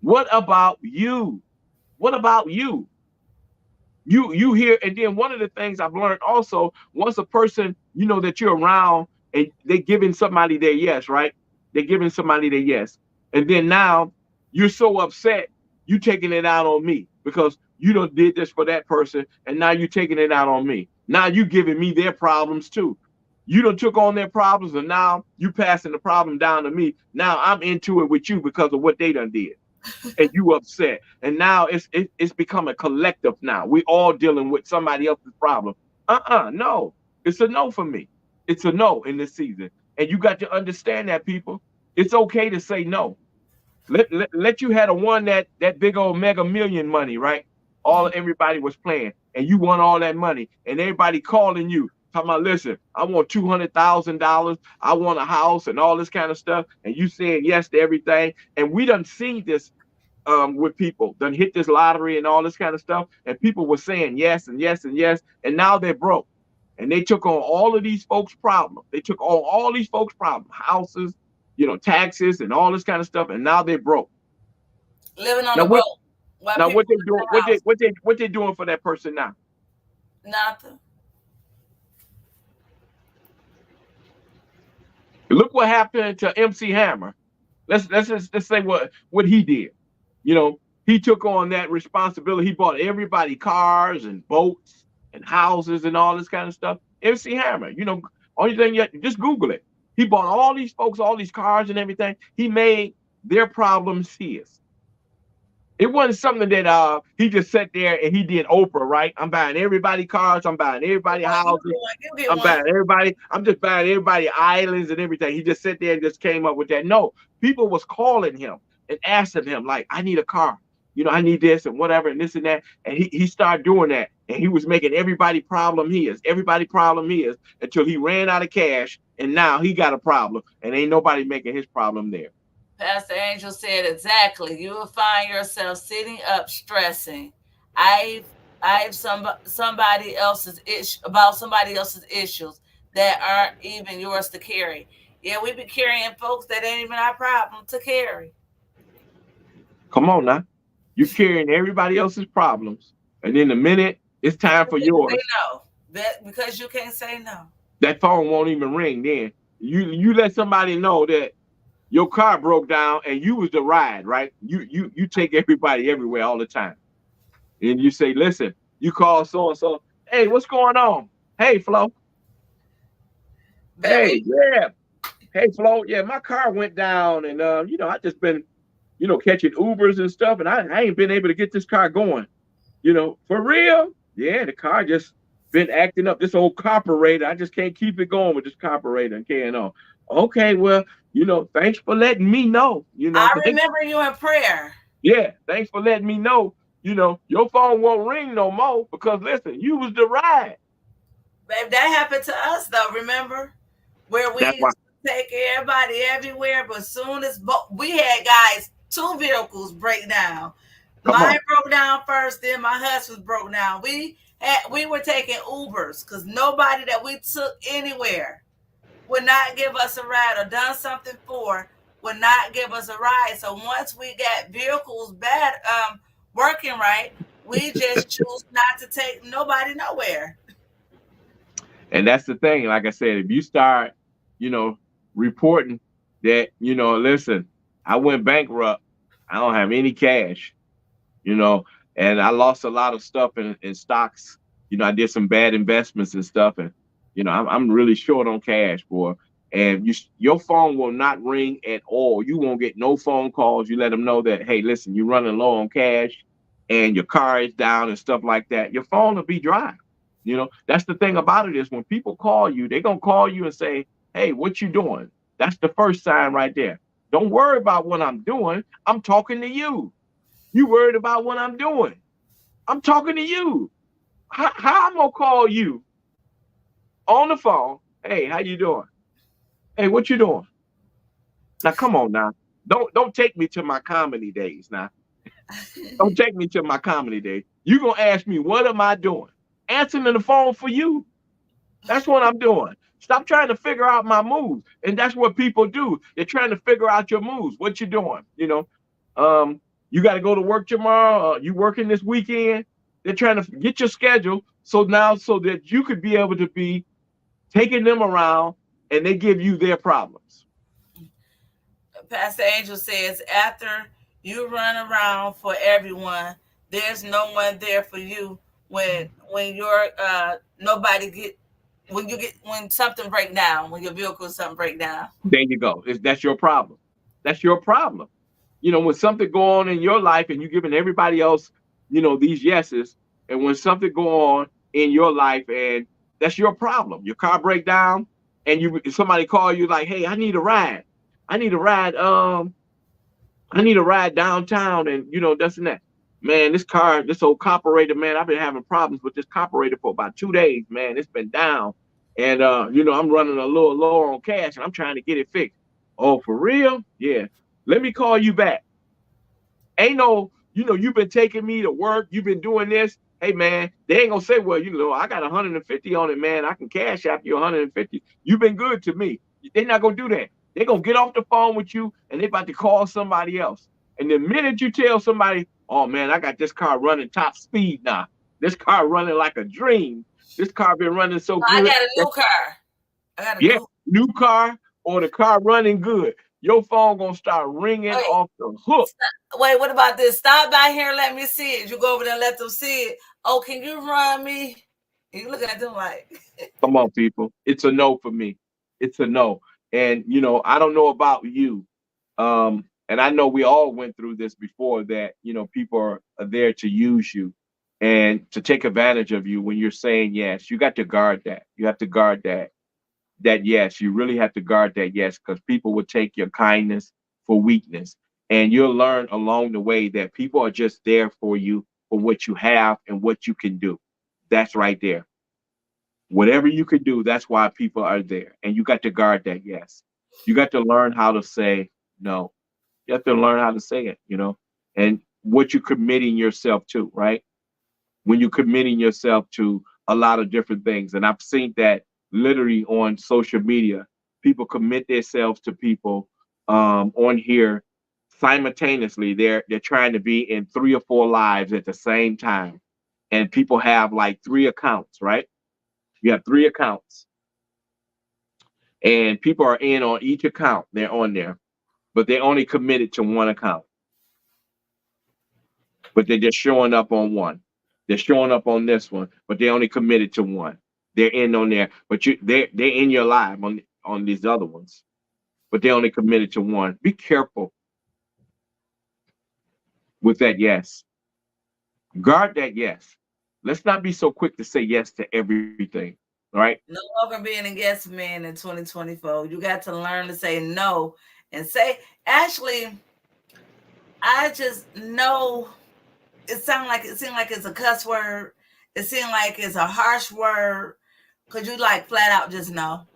What about you? What about you? You hear, and then one of the things I've learned also, once a person that you're around and they giving somebody their yes, right? They're giving somebody their yes, and then now you're so upset, you taking it out on me because you done did this for that person, and now you taking it out on me. Now you giving me their problems too. You done took on their problems, and now you passing the problem down to me. Now I'm into it with you because of what they done did, and you upset, and now it's become a collective. Now we all dealing with somebody else's problem. No, it's a no for me. It's a no in this season, and you got to understand that, people. It's okay to say no. Let you had a one that big old mega million money, right? All everybody was playing, and you won all that money, and everybody calling you talking about, listen, I want $200,000, I want a house and all this kind of stuff, and you saying yes to everything. And we done seen this with people done hit this lottery and all this kind of stuff, and people were saying yes and yes and yes, and now they're broke, and they took on all of these folks' problems. They took on all these folks' problems, houses, taxes, and all this kind of stuff, and now they're broke. Living on Now a what? boat while Now people what they live doing? in a house. What they doing for that person now? Nothing. Look what happened to MC Hammer. Let's say what he did. You know, he took on that responsibility. He bought everybody cars and boats and houses and all this kind of stuff. MC Hammer, only thing you just Google it. He bought all these folks, all these cars and everything. He made their problems his. It wasn't something that he just sat there and he did Oprah, right? I'm buying everybody cars, I'm buying everybody You houses, get one. You get I'm one. buying everybody, I'm just buying everybody islands and everything. He just sat there and just came up with that. No, people was calling him and asking him, like, I need a car. I need this and whatever and this and that. And he started doing that. And he was making everybody problem his until he ran out of cash. And now he got a problem and ain't nobody making his problem there. Pastor Angel said exactly. You will find yourself sitting up stressing. I've I've somebody else's issue about somebody else's issues that aren't even yours to carry. Yeah, we be carrying folks that ain't even our problem to carry. Come on now. You're carrying everybody else's problems. And then the minute it's time for You say yours, no. That because you can't say no. that phone won't even ring then. You let somebody know that your car broke down and you was the ride, right? You take everybody everywhere all the time. And you say, listen, you call so and so, hey, what's going on? Hey, Flo. But Hey, we yeah. Hey, Flo. Yeah, my car went down, and I just been, catching Ubers and stuff, and I ain't been able to get this car going. For real? Yeah, the car just been acting up. This old carburetor, I just can't keep it going with this carburetor and carrying on. Okay, well, thanks for letting me know. I Thanks, remember you in prayer. yeah, thanks for letting me know. Your phone won't ring no more because listen, you was the ride. Babe, that happened to us though, remember? Where we That's why. used to take everybody everywhere, but soon as we had guys, two vehicles break down. Come Mine on. broke down first, then my husband's broke down. We were taking Ubers because nobody that we took anywhere would not give us a ride or done something for would not give us a ride. So once we got vehicles bad working right, we just choose not to take nobody nowhere. And that's the thing. Like I said, if you start, you know, reporting that, listen, I went bankrupt. I don't have any cash. you know, and I lost a lot of stuff in stocks. I did some bad investments and stuff, and I'm really short on cash, boy. And your phone will not ring at all. You won't get no phone calls. You let them know that, hey, listen, you're running low on cash, and your car is down and stuff like that. Your phone will be dry. That's the thing about it is when people call you, they're gonna call you and say, hey, what you doing? That's the first sign right there. Don't worry about what I'm doing. I'm talking to you. You worried about what I'm doing. I'm talking to you. How I'm gonna call you on the phone? Hey, how you doing? Hey, what you doing? Now come on now. Don't take me to my comedy days now. Don't take me to my comedy days. You gonna ask me what am I doing? Answering the phone for you. That's what I'm doing. Stop trying to figure out my moves. And that's what people do. They're trying to figure out your moves. What you doing? You got to go to work tomorrow. You working this weekend? They're trying to get your schedule so now so that you could be able to be taking them around and they give you their problems. Pastor Angel says, after you run around for everyone, there's no one there for you when you're nobody get when you get when something break down, when your vehicle something break down. There you go. That's your problem. That's your problem. When something go on in your life and you're giving everybody else, these yeses, and when something go on in your life and that's your problem, your car break down, and somebody call you like, hey, I need a ride. I need a ride. I need a ride downtown, and this and that. Man, this old carburetor, man, I've been having problems with this carburetor for about 2 days, man. It's been down. And I'm running a little lower on cash and I'm trying to get it fixed. Oh, for real? Yeah. Let me call you back. Ain't no, you've been taking me to work, you've been doing this. Hey man, they ain't gonna say, well, I got 150 on it, man. I can cash out you 150. You've been good to me. They're not gonna do that. They're gonna get off the phone with you and they about to call somebody else. And the minute you tell somebody, oh man, I got this car running top speed now. This car running like a dream. This car been running so I good. got a new car. I got a Yeah, new. new car or the car running good. Your phone gonna start ringing Wait, off the hook. wait. What about this? Stop by here and let me see it. You go over there and let them see it. Oh, can you run me? You looking at them like. Come on, people. It's a no for me. It's a no. And I don't know about you. And I know we all went through this before that, people are there to use you and to take advantage of you when you're saying yes. You got to guard that. You have to guard that yes. You really have to guard that yes, because people will take your kindness for weakness. And you'll learn along the way that people are just there for you for what you have and what you can do. That's right there. Whatever you could do, that's why people are there. And you got to guard that yes. You got to learn how to say no. You have to learn how to say it, and what you're committing yourself to, right? When you're committing yourself to a lot of different things. And I've seen that literally on social media. People commit themselves to people on here simultaneously. They're trying to be in 3 or 4 lives at the same time. And people have like 3 accounts, right? You have 3 accounts, and people are in on each account. They're on there, but they only committed to one account. But they're just showing up on one. They're showing up on this one, but they only committed to one. They're in on there, but they're in your live on these other ones, but they only committed to one. Be careful with that yes. Guard that yes. Let's not be so quick to say yes to everything. All right. No longer being a yes man in 2024. You got to learn to say no and say, actually, I just know it seemed like it's a cuss word. It seemed like it's a harsh word. Could you like flat out just no?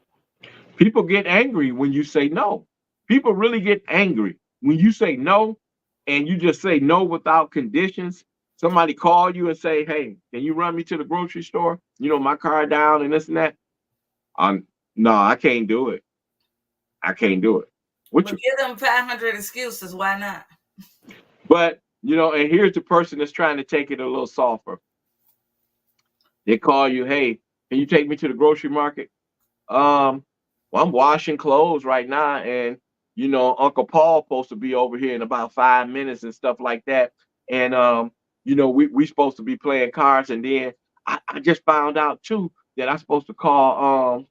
People get angry when you say no. People really get angry when you say no and you just say no without conditions. Somebody call you and say, hey, can you run me to the grocery store? My car down and this and that. No, I can't do it. I can't do it. What But you give them 500 excuses. Why not? but and here's the person that's trying to take it a little softer. They call you, hey, can you take me to the grocery market? Well, I'm washing clothes right now, and Uncle Paul supposed to be over here in about 5 minutes and stuff like that. And we supposed to be playing cards, and then I just found out too that I'm supposed to call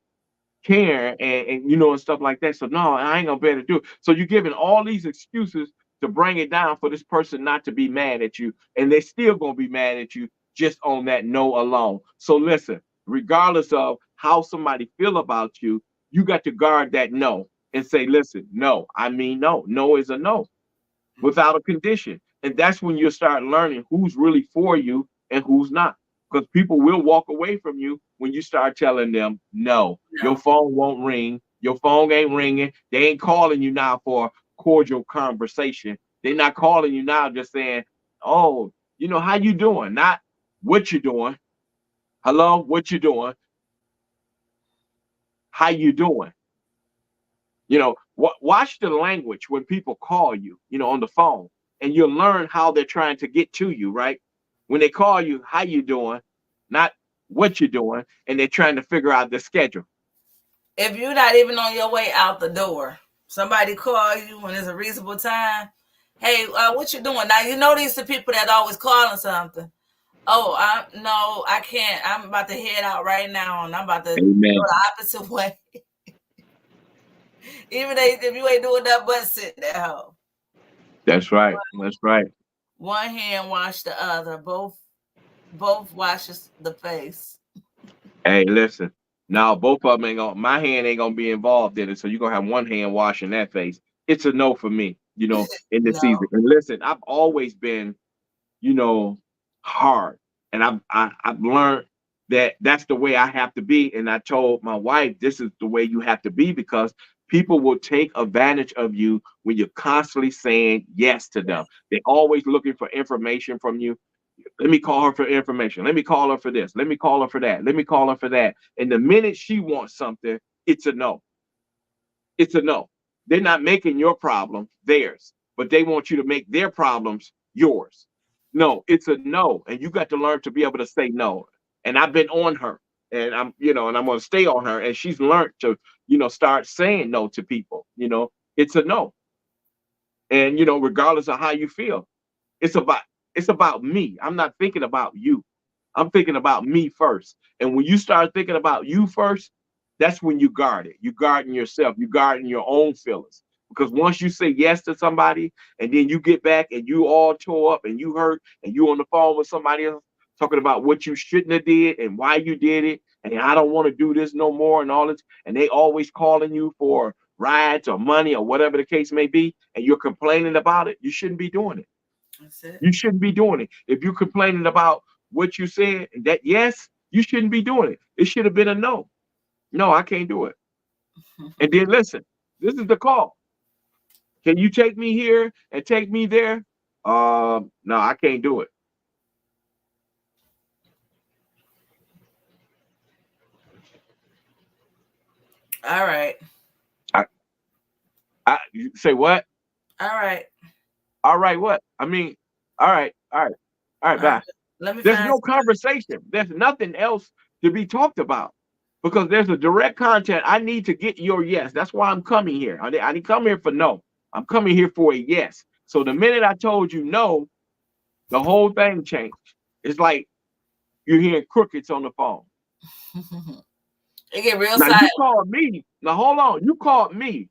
Karen and stuff like that. So no, I ain't gonna be able to do it. So you're giving all these excuses to bring it down for this person not to be mad at you, and they still gonna be mad at you just on that no alone. So listen, regardless of how somebody feel about you, you got to guard that no and say, listen, no, I mean no. No is a no without a condition. And that's when you'll start learning who's really for you and who's not. Because people will walk away from you when you start telling them, no, your No. phone won't ring. Your phone ain't ringing. They ain't calling you now for cordial conversation. They're not calling you now just saying, oh, how you doing? Not what you doing. Hello, what you doing? How you doing? Watch the language when people call you, on the phone, and you'll learn how they're trying to get to you, right? When they call you, how you doing, not what you're doing, and they're trying to figure out the schedule. If you're not even on your way out the door, somebody call you when it's a reasonable time. Hey, what you doing? Now you know these are people that always calling something. Oh, no, I can't. I'm about to head out right now, and I'm about to go Amen. the opposite way. Even if you ain't doing nothing but sitting at home. That's right. That's right. One hand wash the other. Both washes the face. Hey, listen. Now both of them ain't gonna. My hand ain't gonna be involved in it, so you're gonna have one hand washing that face. It's a no for me. In this No, season. And listen, I've always been you know, hard. And I've learned that that's the way I have to be. And I told my wife, this is the way you have to be because people will take advantage of you when you're constantly saying yes to them. They're always looking for information from you. Let me call her for information. Let me call her for this. Let me call her for that. Let me call her for that. And the minute she wants something, it's a no. It's a no. They're not making your problem theirs, but they want you to make their problems yours. No, it's a no. And you got to learn to be able to say no. And I've been on her and I'm going to stay on her. And she's learned to, start saying no to people. It's a no. And, regardless of how you feel, it's about, it's about me. I'm not thinking about you. I'm thinking about me first. And when you start thinking about you first, that's when you guard it. You guarding yourself. You guarding your own feelings. Because once you say yes to somebody, and then you get back and you all tore up and you hurt, and you on the phone with somebody else talking about what you shouldn't have did and why you did it, and I don't want to do this no more and all this, and they always calling you for rides or money or whatever the case may be, and you're complaining about it, you shouldn't be doing it. that's it. You shouldn't be doing it. If you're complaining about what you said and that yes, you shouldn't be doing it. It should have been a no. No, I can't do it. And then listen, this is the call. Can you take me here and take me there? No, I can't do it. All right. I, you say what? All right. All right, what? I mean, all right, All right. bye. Let me There's find no conversation. There's nothing else to be talked about because there's a direct content. I need to get your yes. That's why I'm coming here. I didn't come here for no. I'm coming here for a yes. So the minute I told you no, the whole thing changed. It's like you're hearing crickets on the phone. it get real Now you silent. called me. Now hold on. You called me.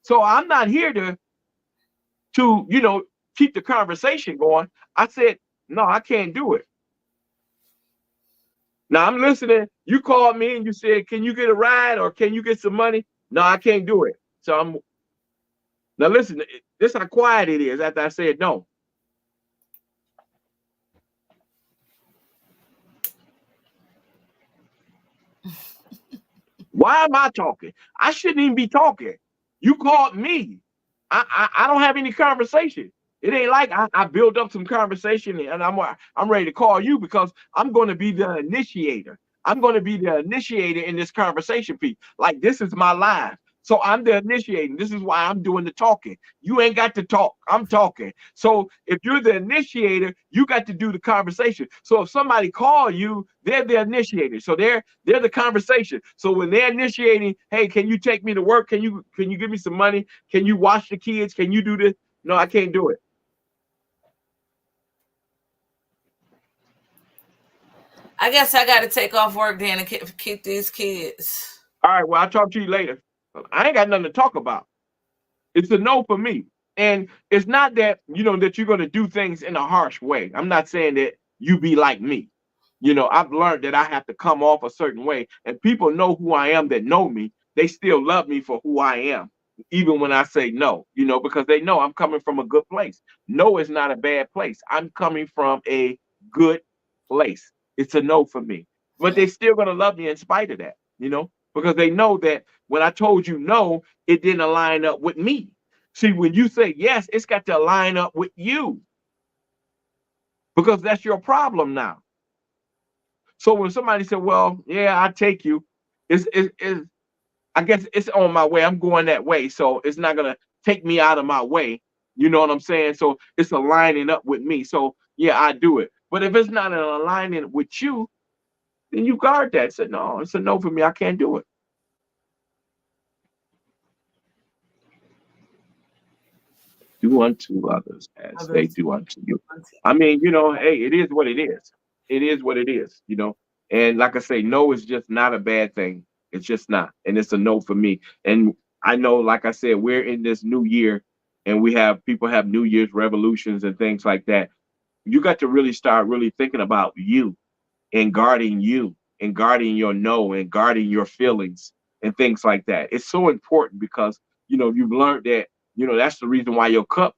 So I'm not here to keep the conversation going. I said, no, I can't do it. Now I'm listening. You called me and you said, can you get a ride or can you get some money? No, I can't do it. So I'm now listen, this how quiet it is after I said no. Why am I talking? I shouldn't even be talking. You called me. I don't have any conversation. It ain't like I build up some conversation and I'm ready to call you because I'm going to be the initiator. I'm going to be the initiator in this conversation piece. Like this is my life. So I'm the initiator. This is why I'm doing the talking. You ain't got to talk. I'm talking. So if you're the initiator, you got to do the conversation. So if somebody call you, they're the initiator. So they're the conversation. So when they're initiating, hey, can you take me to work? Can you give me some money? Can you watch the kids? Can you do this? No, I can't do it. I guess I got to take off work then and keep these kids. All right, well, I'll talk to you later. I ain't got nothing to talk about. It's a no for me. And it's not that, that you're going to do things in a harsh way. I'm not saying that you be like me. I've learned that I have to come off a certain way. And people know who I am that know me. They still love me for who I am. even when I say no, because they know I'm coming from a good place. No is not a bad place. I'm coming from a good place. It's a no for me. But they still gonna love me in spite of that, because they know that when I told you no, it didn't align up with me. See, when you say yes, it's got to line up with you because that's your problem now. So when somebody said, "Well, yeah, I take you," it's I guess it's on my way. I'm going that way, so it's not gonna take me out of my way. You know what I'm saying? So it's aligning up with me. So yeah, I do it. But if it's not an aligning with you, then you guard that. Say no, it's a no for me. I can't do it. Do unto others as they Others do unto you. unto I you. mean, hey, it is what it is. It is what it is. And like I say, no is just not a bad thing. It's just not. And it's a no for me. And I know, like I said, we're in this new year and we have people have New Year's revolutions and things like that. You got to really start really thinking about you and guarding your no and guarding your feelings and things like that. It's so important because you've learned that that's the reason why your cup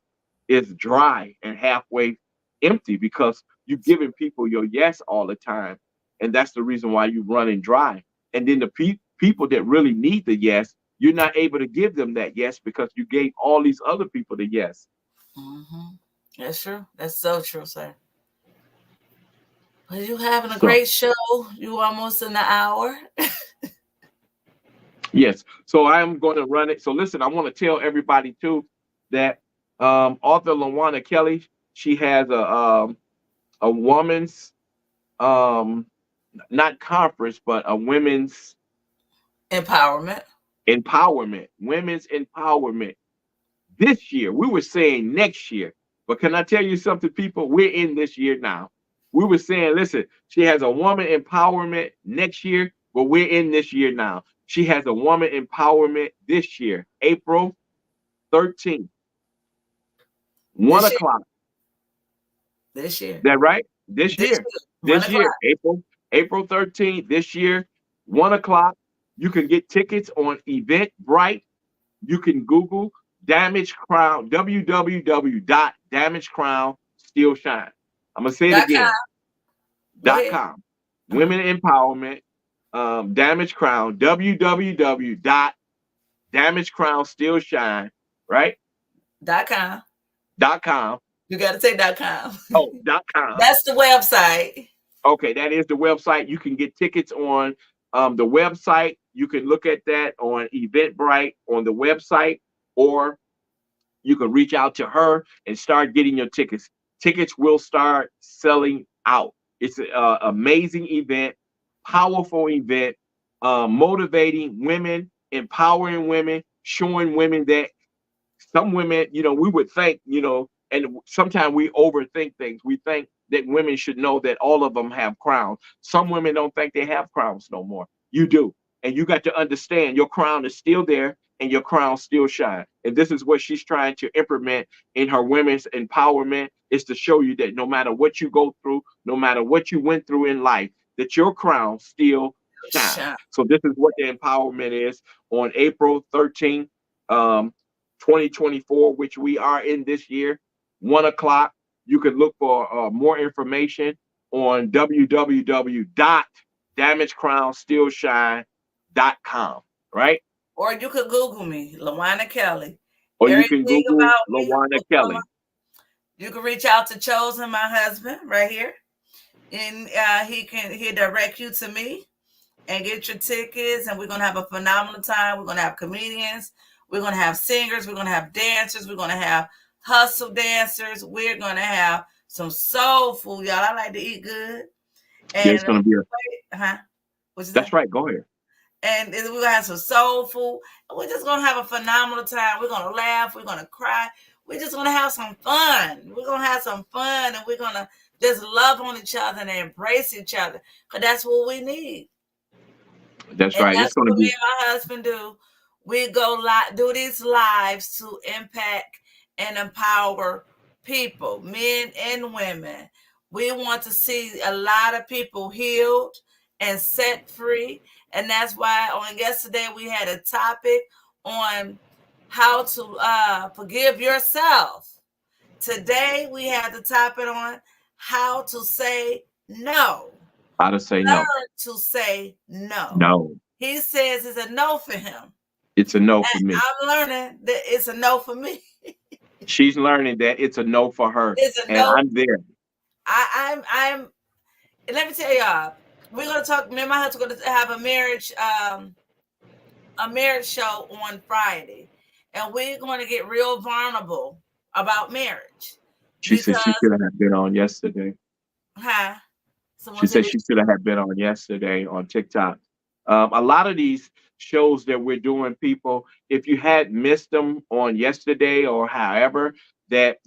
is dry and halfway empty because you're giving people your yes all the time, and that's the reason why you're running dry. And then the people that really need the yes, you're not able to give them that yes because you gave all these other people the yes. Mm-hmm. That's true. That's so true, sir. Well, you having a So great show. You almost in the hour. yes. So I am going to run it. So listen, I want to tell everybody too that author Lawana Kelly, she has a woman's um not conference, but a Empowerment. women's empowerment this year. We were saying next year, but can I tell you something, people? We're in this year now. We were saying, listen, she has a woman empowerment next year, but we're in this year now. She has a woman empowerment this year, April 13th, one This year. o'clock. This year. Is that right? This This year, year. One this year, o'clock. April 13th, this year, 1 o'clock. You can get tickets on Eventbrite. You can Google Damage Crown, www.damagecrown still shine. I'm gonna say it .com. again. Go ahead. .com. Uh-huh. Women empowerment. Damage Crown, www.damagecrown still shine, right? .com. .com. You got to say .com. Oh, .com. That's the website. Okay, that is the website. You can get tickets on the website. You can look at that on Eventbrite on the website, or you can reach out to her and start getting your tickets. Tickets will start selling out. It's an amazing event, powerful event, motivating women, empowering women, showing women that some women, we would think, and sometimes we overthink things. We think that women should know that all of them have crowns. Some women don't think they have crowns no more. You do. And you got to understand your crown is still there and your crown still shine. And this is what she's trying to implement in her women's empowerment is to show you that no matter what you go through, no matter what you went through in life, that your crown still shine. Shine. So this is what the empowerment is on April 13th. 2024, which we are in this year, 1 o'clock. You can look for more information on www.damagecrownstillshine.com, right? Or you could Google me, Lawana Kelly. Or you can Everything Google about me Lawana will come up. Kelly. You can reach out to Chosen, my husband, right here, and he'll direct you to me and get your tickets. And we're gonna have a phenomenal time. We're gonna have comedians. We're gonna have singers. We're gonna have dancers. We're gonna have hustle dancers. We're gonna have some soul food, y'all. I like to eat good. Yeah, it's And going to be huh? What you say? that's right. Go ahead. And we're gonna have some soul food. We're just gonna have a phenomenal time. We're gonna laugh. We're gonna cry. We're just gonna have some fun. We're gonna have some fun, and we're gonna just love on each other and embrace each other, because that's what we need. That's And right. It's that's going to what me be, and my husband do. We go do these lives to impact and empower people, men and women. We want to see a lot of people healed and set free. And that's why on yesterday we had a topic on how to forgive yourself. Today we had the topic on how to say no. How to say no. Learn to say no. No. He says it's a no for him. It's a no for And me. I'm learning that it's a no for me. She's learning that it's a no for her, It's a and no. I'm there. I'm and let me tell y'all, we're gonna talk. Me and my husband gonna have a marriage show on Friday, and we're going to get real vulnerable about marriage She said because, she should have been on yesterday. huh? She Someone said, said she should have been on yesterday on TikTok. A lot of these shows that we're doing, people, if you had missed them on yesterday or however, that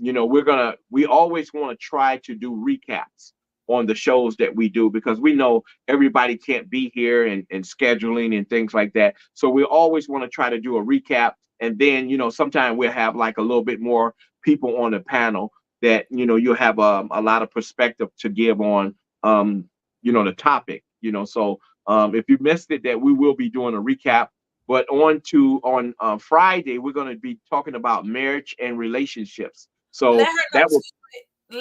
we always want to try to do recaps on the shows that we do because we know everybody can't be here and scheduling and things like that. So we always want to try to do a recap. And then, sometimes we'll have like a little bit more people on the panel that, you'll have a lot of perspective to give on um, the topic. So if you missed it, that we will be doing a recap. But on Friday, we're going to be talking about marriage and relationships. let So her know. that will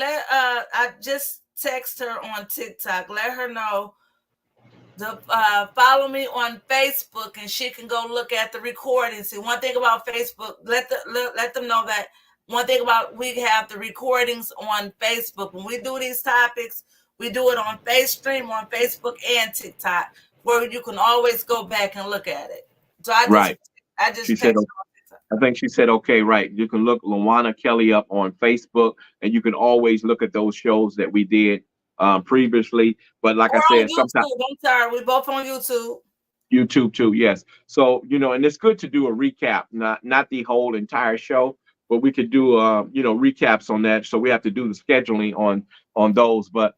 I just text her on TikTok. Let her know to follow me on Facebook, and she can go look at the recording. See, one thing about Facebook, let them know that one thing about we have the recordings on Facebook. When we do these topics, we do it on FaceStream on Facebook and TikTok, where you can always go back and look at it. So right. I She just said, text her on TikTok. I think she said, okay, right. You can look Luana Kelly up on Facebook, and you can always look at those shows that we did previously. But like Or I on said, sometimes YouTube. I'm sorry, we both on YouTube. YouTube too, yes. So, and it's good to do a recap, not the whole entire show, but we could do recaps on that. So we have to do the scheduling on those. But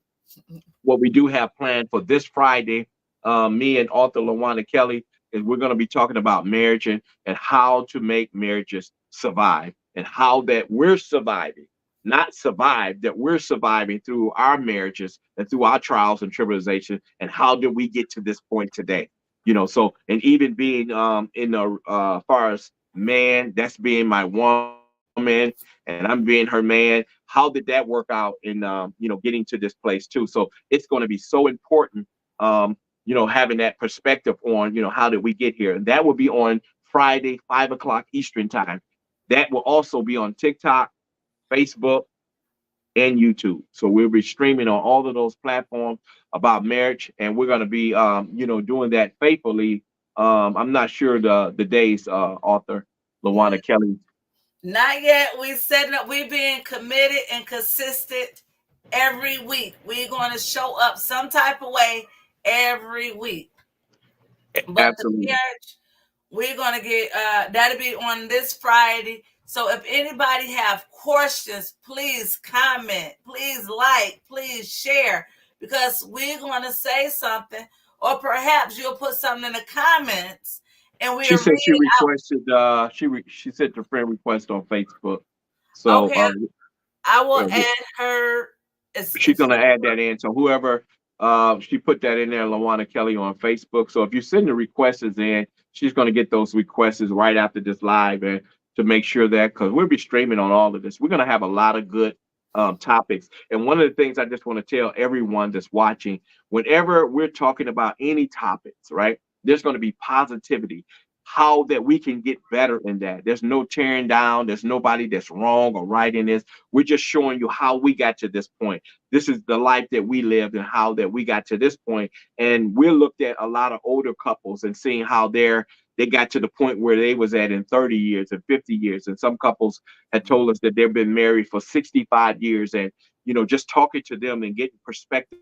what we do have planned for this Friday, me and author Lawana Kelly, is we're going to be talking about marriage and how to make marriages survive and how that we're surviving, not survive, that we're surviving through our marriages and through our trials and tribulations. And how did we get to this point today? So, and even being in the far as man, that's being my woman and I'm being her man. How did that work out in getting to this place too? So it's going to be so important, having that perspective on, how did we get here? And that will be on Friday, 5 o'clock Eastern time. That will also be on TikTok, Facebook, and YouTube. So we'll be streaming on all of those platforms about marriage, and we're going to be, doing that faithfully. I'm not sure the days, author Lawana Kelly. Not yet. We setting up. We being committed and consistent every week. We're going to show up some type of way every week. But the Absolutely. marriage, we're going to get that'll be on this Friday. So if anybody have questions, please comment, please like, please share, because we're going to say something, or perhaps you'll put something in the comments, and we'll She read said she it requested. She sent a friend request on Facebook. out. So Okay, I will yeah, add her. she's gonna add that in. So whoever she put that in there, Lawana Kelly on Facebook. So if you send the requests in, she's gonna get those requests right after this live and to make sure that because we'll be streaming on all of this. We're gonna have a lot of good topics. And one of the things I just want to tell everyone that's watching, whenever we're talking about any topics, right? There's going to be positivity. How that we can get better in that. There's no tearing down. There's nobody that's wrong or right in this. We're just showing you how we got to this point. This is the life that we lived and how that we got to this point. And we looked at a lot of older couples and seeing how they got to the point where they was at in 30 years and 50 years. And some couples had told us that they've been married for 65 years. And, just talking to them and getting perspectives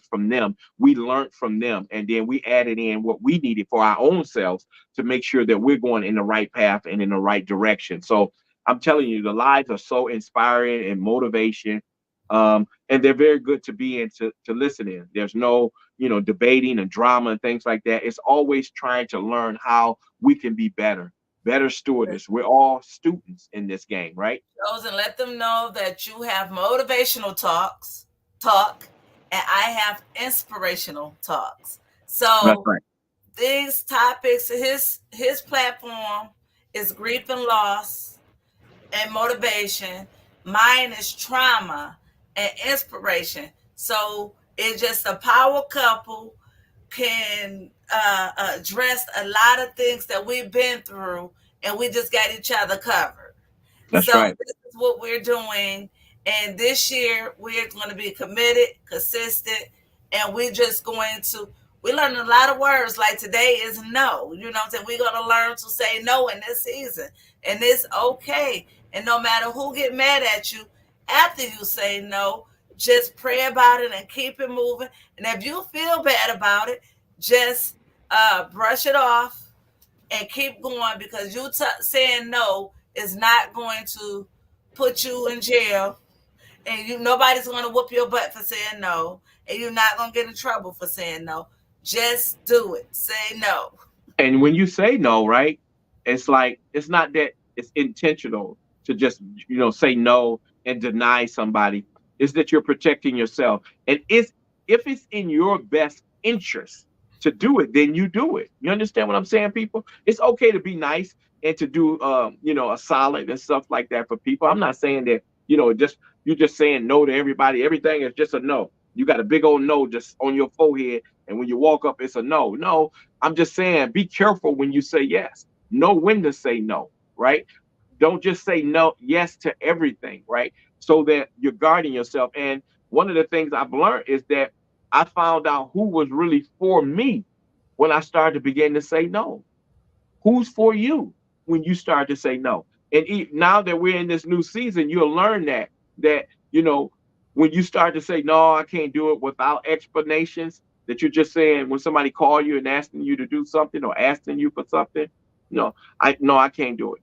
from them, we learned from them. And then we added in what we needed for our own selves to make sure that we're going in the right path and in the right direction. So I'm telling you, the lives are so inspiring and motivation. And they're very good to be in to listen in. There's no, debating and drama and things like that. It's always trying to learn how we can be better stewardess. We're all students in this game, right? Those and let them know that you have motivational talk, and I have inspirational talks. That's So right. these topics, his platform is grief and loss and motivation. Mine is trauma and inspiration. So it's just a power couple can address a lot of things that we've been through, and we just got each other covered. That's So right. this is what we're doing. And this year we're going to be committed, consistent, and we're just going to we learn a lot of words. Like today is no. You know what I'm saying? We're gonna learn to say no in this season. And it's okay. And no matter who get mad at you after you say no, just pray about it and keep it moving. And if you feel bad about it, just brush it off and keep going, because saying no is not going to put you in jail, and nobody's going to whoop your butt for saying no, and you're not going to get in trouble for saying no. Just do it. Say no. And when you say no, right, it's like it's not that it's intentional to just say no and deny somebody. It's that you're protecting yourself, and it's if it's in your best interest to do it, then you do it. You understand what I'm saying, people? It's okay to be nice and to do a solid and stuff like that for people. I'm not saying that just you're just saying no to everybody. Everything is just a no. You got a big old no just on your forehead, and when you walk up, it's a no. No, I'm just saying, be careful when you say yes. Know when to say no, right? Don't just say no, yes to everything, right? So that you're guarding yourself. And one of the things I've learned is that I found out who was really for me when I started to begin to say no. Who's for you when you start to say no? And now that we're in this new season, you'll learn that when you start to say no, I can't do it without explanations. That you're just saying when somebody call you and asking you to do something or asking you for something, I can't do it.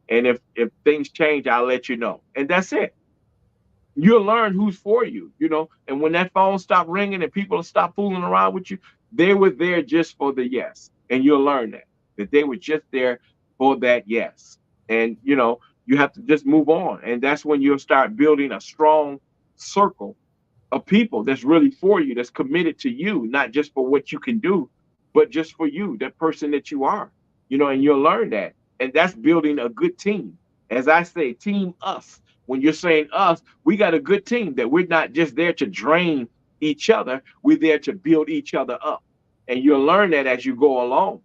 And if things change, I'll let you know. And that's it. You'll learn who's for you. And when that phone stop ringing and people stop fooling around with you, they were there just for the yes. And you'll learn that they were just there for that yes. And you have to just move on. And that's when you'll start building a strong circle of people that's really for you, that's committed to you, not just for what you can do, but just for you, that person that you are. And you'll learn that. And that's building a good team. As I say, team us. When you're saying us, we got a good team that we're not just there to drain each other, we're there to build each other up. And you'll learn that as you go along.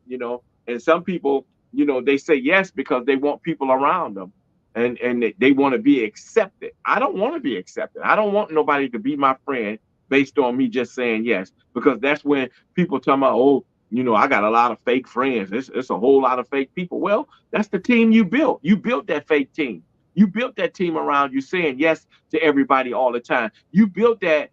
And some people, they say yes because they want people around them and they want to be accepted. I don't want to be accepted. I don't want nobody to be my friend based on me just saying yes, because that's when people talk about, oh, I got a lot of fake friends. It's a whole lot of fake people. Well, that's the team you built. You built that fake team. You built that team around you saying yes to everybody all the time. You built that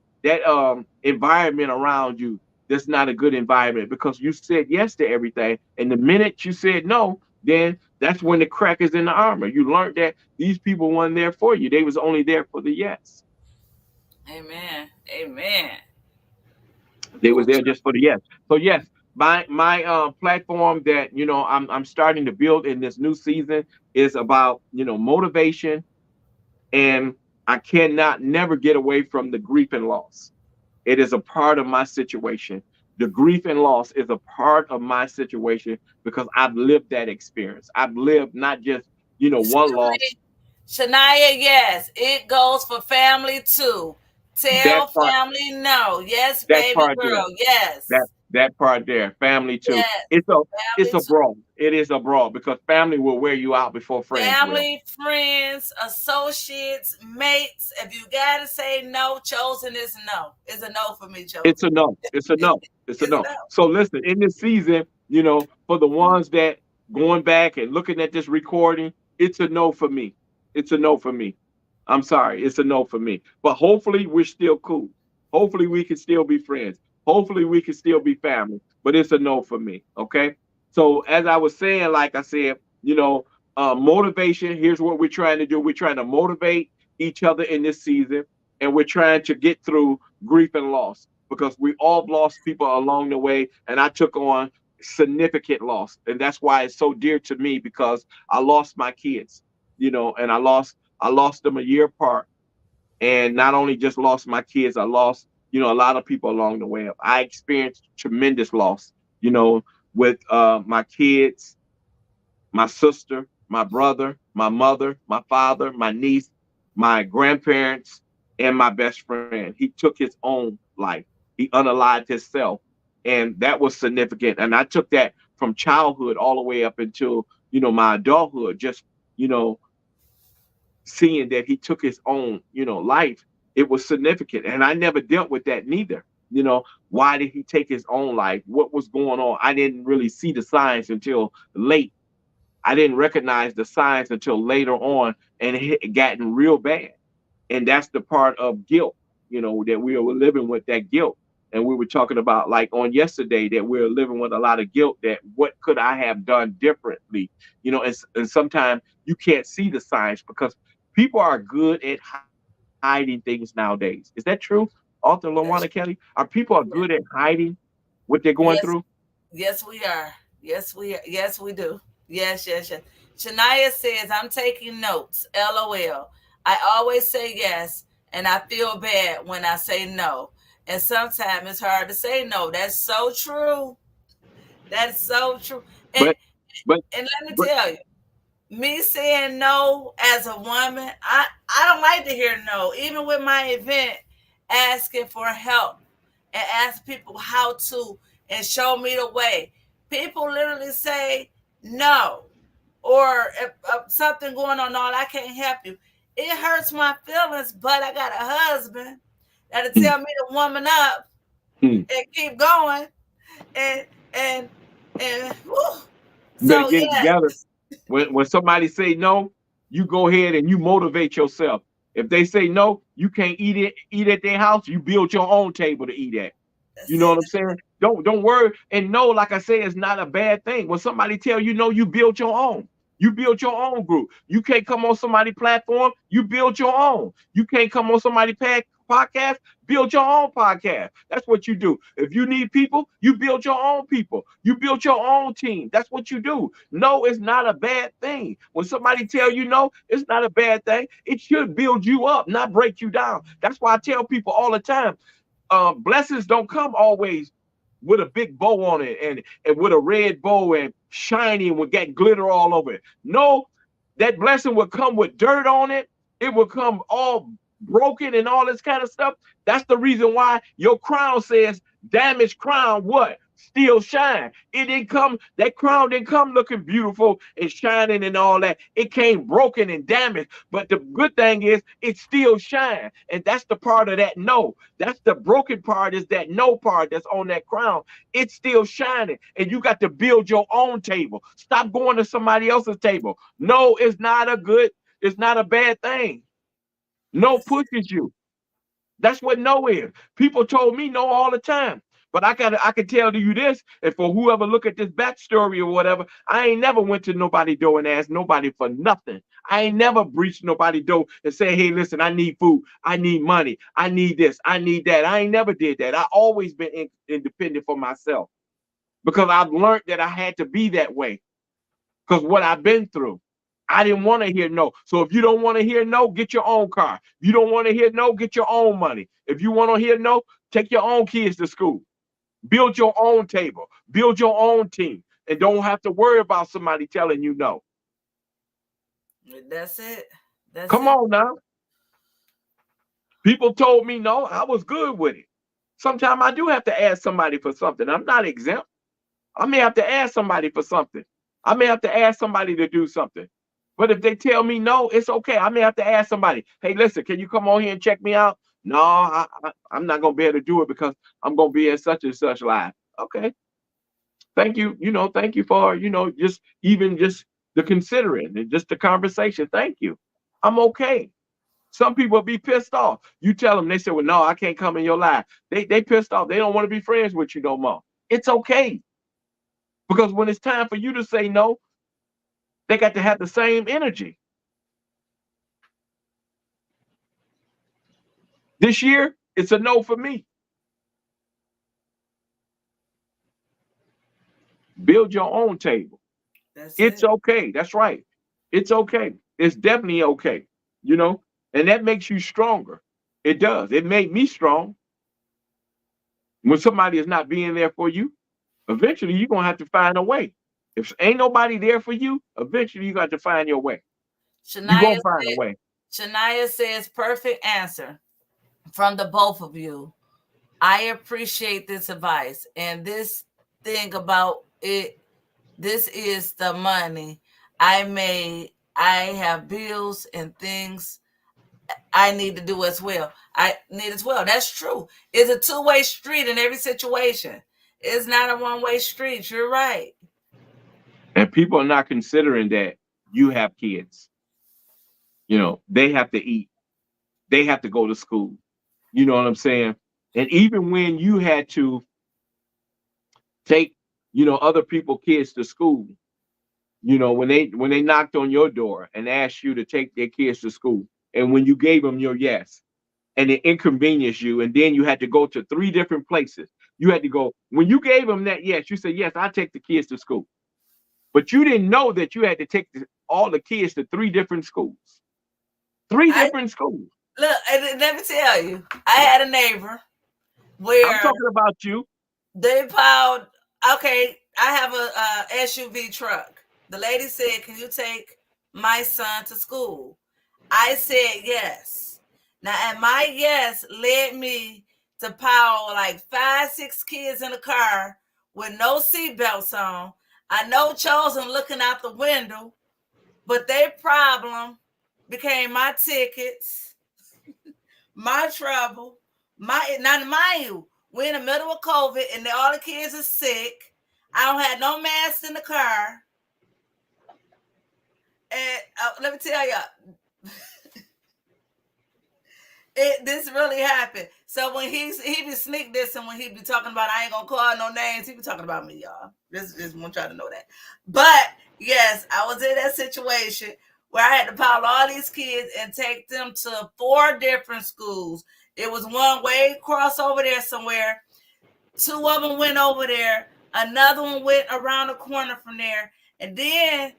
environment around you that's not a good environment because you said yes to everything. And the minute you said no, then that's when the crack is in the armor. You learned that these people weren't there for you. They was only there for the yes. Amen. Amen. They was Ooh, there just for the yes. So yes, my platform that I'm starting to build in this new season is about motivation, and I cannot never get away from the grief and loss. It is a part of my situation. The grief and loss is a part of my situation because I've lived that experience. I've lived not just one loss. Shania, yes, it goes for family too. That Tell part, family no. Yes, that baby part there. girl. Yes. That part there, family too. Yes. It's Family a too. brawl. It is a brawl because family will wear you out before friends will. Family, friends, associates, mates. If you gotta say no, chosen is no. It's a no for me, It's chosen. a no. It's a no. It's a It's a no. no. So listen, in this season, for the ones that going back and looking at this recording, it's a no for me. It's a no for me. I'm sorry, it's a no for me. But hopefully we're still cool. Hopefully we can still be friends. Hopefully we can still be family. But it's a no for me. Okay. So as I was saying, like I said, motivation. Here's what we're trying to do. We're trying to motivate each other in this season, and we're trying to get through grief and loss because we all lost people along the way, and I took on significant loss, and that's why it's so dear to me because I lost my kids, and I lost them a year apart, and not only just lost my kids, I lost a lot of people along the way. I experienced tremendous loss, with my kids, my sister, my brother, my mother, my father, my niece, my grandparents, and my best friend. He took his own life. He unalived himself. And that was significant. And I took that from childhood all the way up until, my adulthood, just, you know, seeing that he took his own, life. It was significant. And I never dealt with that neither. Why did he take his own life? What was going on? I didn't really see the signs until late. I didn't recognize the signs until later on, and it gotten real bad. And that's the part of guilt, that we were living with that guilt. And we were talking about, like, on yesterday, that we're living with a lot of guilt, that what could I have done differently? And sometimes you can't see the signs because people are good at hiding things nowadays. Is that true, Author Lawana Kelly? That's Are people are good at hiding what they're going through? yes, yes, we are. Yes, we are. Yes, we do. Yes, yes, yes. Shania says, I'm taking notes. LOL. I always say yes, and I feel bad when I say no. And sometimes it's hard to say no. That's so true. That's so true. And But but and let me but tell you, me saying no as a woman, I don't like to hear no. Even with my event, asking for help and ask people how to and show me the way. People literally say no, or if something going on, no, I can't help you. It hurts my feelings, but I got a husband that'll tell me to woman up and keep going, and and whew. You better So get it yeah, together. When somebody say no, you go ahead and you motivate yourself. If they say no, you can't eat at their house. You build your own table to eat at. You that's know it. what I'm saying? Don't worry. And no, like I say, it's not a bad thing. When somebody tell you no, you build your own. You build your own group. You can't come on somebody's platform. You build your own. You can't come on somebody's podcast. Build your own podcast. That's what you do. If you need people, you build your own people. You build your own team. That's what you do. No, it's not a bad thing. When somebody tell you no, it's not a bad thing. It should build you up, not break you down. That's why I tell people all the time, blessings don't come always with a big bow on it, and with a red bow and shiny and with that glitter all over it. No, that blessing will come with dirt on it. It will come all broken and all this kind of stuff. That's the reason why your crown says damaged crown what? Still shine. It didn't come, that crown didn't come looking beautiful and shining and all that. It came broken and damaged. But the good thing is it still shine. And that's the part of that no. That's the broken part, is that no part that's on that crown. It's still shining. And you got to build your own table. Stop going to somebody else's table. No, it's not a bad thing. No That's it. pushes you. That's what no is. People told me no all the time. But I can tell you this, and for whoever look at this backstory or whatever, I ain't never went to nobody door and asked nobody for nothing. I ain't never breached nobody door and said, hey, listen, I need food, I need money, I need this, I need that. I ain't never did that. I always been independent for myself because I've learned that I had to be that way because what I've been through. I didn't want to hear no. So if you don't want to hear no, get your own car. If you don't want to hear no, get your own money. If you want to hear no, take your own kids to school. Build your own table. Build your own team. And don't have to worry about somebody telling you no. That's it. That's Come it. on now. People told me no. I was good with it. Sometimes I do have to ask somebody for something. I'm not exempt. I may have to ask somebody for something. I may have to ask somebody to do something. But if they tell me no, it's okay. I may have to ask somebody, hey, listen, can you come on here and check me out? No, I'm not going to be able to do it because I'm going to be in such and such live. Okay. Thank you. Thank you for, just the considering and just the conversation. Thank you. I'm okay. Some people be pissed off. You tell them, they say, well, no, I can't come in your life. They pissed off. They don't want to be friends with you no more. It's okay. Because when it's time for you to say no, they got to have the same energy. This year, it's a no for me. Build your own table. That's It's it. okay. That's right. It's okay. It's definitely okay. You know, and that makes you stronger. It does. It made me strong. When somebody is not being there for you, eventually you're gonna have to find a way. If ain't nobody there for you, eventually you got to find your way. You're Shania gonna find a said, way. Shania says, perfect answer from the both of you. I appreciate this advice. And this thing about it, this is the money I made. I have bills and things I need to do as well. I need as well. That's true. It's a two-way street in every situation. It's not a one-way street. You're right. And people are not considering that you have kids. You know, they have to eat, they have to go to school. You know what I'm saying? And even when you had to take, other people kids to school, when they knocked on your door and asked you to take their kids to school, and when you gave them your yes, and it inconvenienced you, and then you had to go to three different places. You had to go when you gave them that yes, you said yes, I take the kids to school, but you didn't know that you had to take all the kids to three different schools, three I different schools. look, and let me tell you, I had a neighbor I'm where talking about you. they piled. Okay, I have a SUV truck. The lady said, "Can you take my son to school?" I said yes. Now, and my yes led me to pile like 5, 6 kids in a car with no seatbelts on. I know chosen looking out the window, but their problem became my tickets, my trouble, my now mind you, we're in the middle of COVID and all the kids are sick. I don't have no mask in the car. And let me tell you, this really happened. So when he be sneak this and when he be talking about I ain't gonna call no names, he be talking about me, y'all. Just want y'all to know that. But yes, I was in that situation where I had to pile all these kids and take them to 4 different schools. It was one way across over there somewhere. 2 of them went over there. Another one went around the corner from there. And then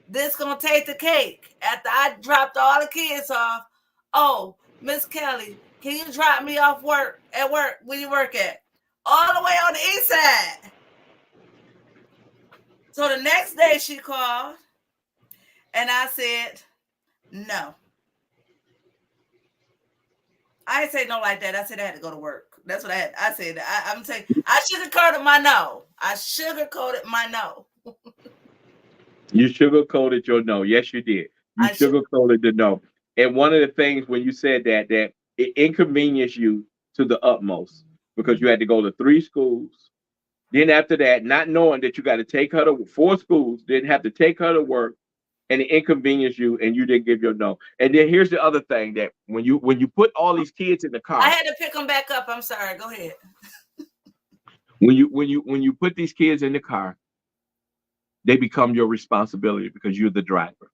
this gonna take the cake. After I dropped all the kids off, oh, Miss Kelly, can you drop me off at work where you work at? All the way on the east side. So the next day she called and I said, no. I didn't say no like that. I said I had to go to work. That's what I had. I said I'm saying I sugarcoated my no. I sugarcoated my no. You sugarcoated your no. Yes, you did. You I should. sugarcoated the no. And one of the things when you said that it inconvenienced you to the utmost because you had to go to three schools. Then after that, not knowing that you got to take her to 4 schools, didn't have to take her to work, and it inconvenienced you, and you didn't give your no. And then here's the other thing that when you put all these kids in the I car, had to pick them back up. I'm sorry. Go ahead. when you put these kids in the car, they become your responsibility because you're the driver,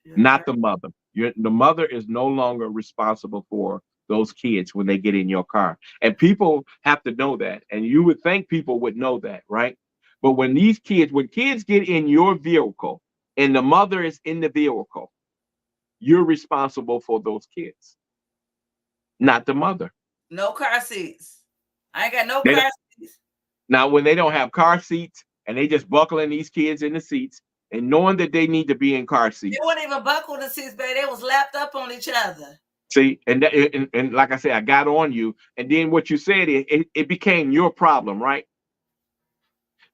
You're not right. the mother. The mother is no longer responsible for those kids when they get in your car. And people have to know that. And you would think people would know that, right? But when kids get in your vehicle and the mother is in the vehicle, you're responsible for those kids, not the mother. No car seats. I ain't got no They don't, car seats. now, when they don't have car seats and they just buckling these kids in the seats and knowing that they need to be in car They seats. wouldn't even buckle the seats, baby. They was lapped up on each other. See, and like I said, I got on you, and then what you said it became your problem, right?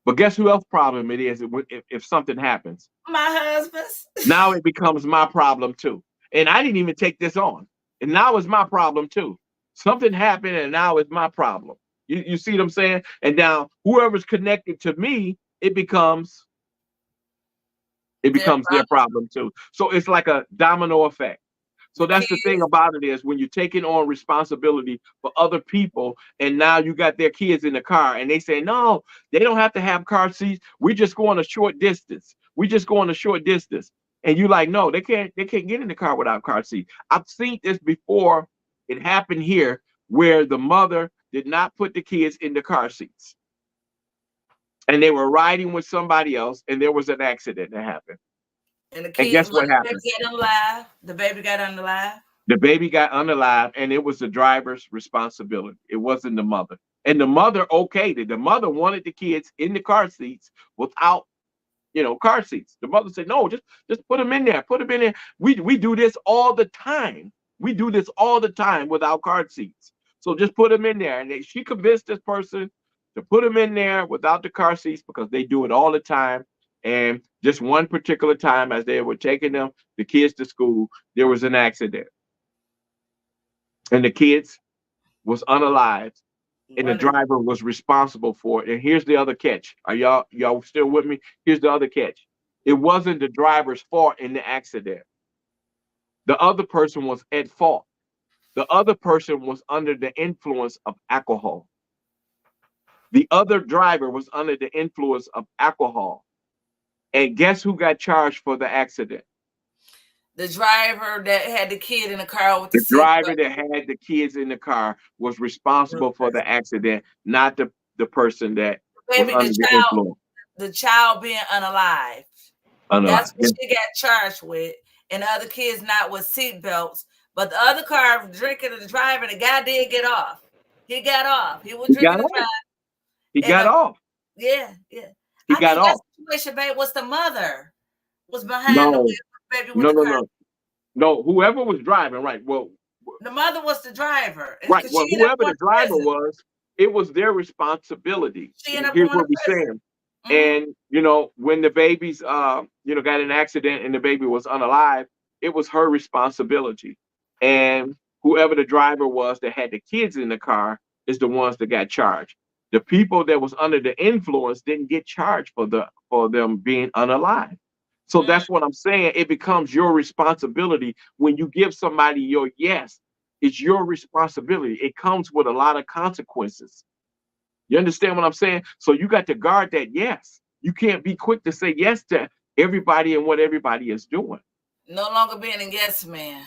But guess who else problem it is if something happens? My husband's. Now it becomes my problem too. And I didn't even take this on. And now it's my problem too. Something happened and now it's my problem. You see what I'm saying? And now whoever's connected to me, it Their becomes their problem. problem too. So it's like a domino effect. So The that's the thing kids. about it is when you're taking on responsibility for other people, and now you got their kids in the car, and they say, no, they don't have to have car seats. We just go on a short distance. We just go on a short distance. And you like, no, they can't get in the car without car seat. I've seen this before. It happened here where the mother did not put the kids in the car seats. And they were riding with somebody else, and there was an accident that happened. And the And kid, guess when what the baby happened? got unalive, the baby got unalive. The baby got unalive, and it was the driver's responsibility. It wasn't the mother. And the mother okayed it. The mother wanted the kids in the car seats without car seats. The mother said, no, just put them in there. Put them in there. We do this all the time. We do this all the time with our car seats. So just put them in there. And she convinced this person to put them in there without the car seats because they do it all the time. And just one particular time, as they were taking the kids to school, there was an accident, and the kids was unalived, and the What is driver was responsible for it. And here's the other catch. Are y'all still with me? Here's the other catch. It wasn't the driver's fault in the accident. The other person was at fault. The other person was under the influence of alcohol. The other driver was under the influence of alcohol. And guess who got charged for the accident? the driver that had the kid in the car with the The driver seatbelt? that had the kids in the car was responsible for the accident, not the person that was Baby, under the influence. the child being unalive. That's Unalive. what she got charged with, and the other kids not with seatbelts. But the other car drinking and driving, the guy did get off. He got off. He was He got drinking and off. driving. He And got off. yeah, yeah. He I got think that off. situation, babe, was the mother was behind the No, wheel, baby, with no, the no, car. no, no. Whoever was driving, right? Well, The mother was the driver, right. because Well, she ended up whoever going the to driver prison. was, it was their responsibility. She ended up Here's going to what we're prison. saying. Mm-hmm. And when the babies, got in an accident and the baby was unalive, it was her responsibility. And whoever the driver was that had the kids in the car is the ones that got charged. The people that was under the influence didn't get charged for them being unalive. So Mm-hmm. that's what I'm saying. It becomes your responsibility when you give somebody your yes. It's your responsibility. It comes with a lot of consequences. You understand what I'm saying? So you got to guard that yes. You can't be quick to say yes to everybody and what everybody is doing. No longer being a yes man.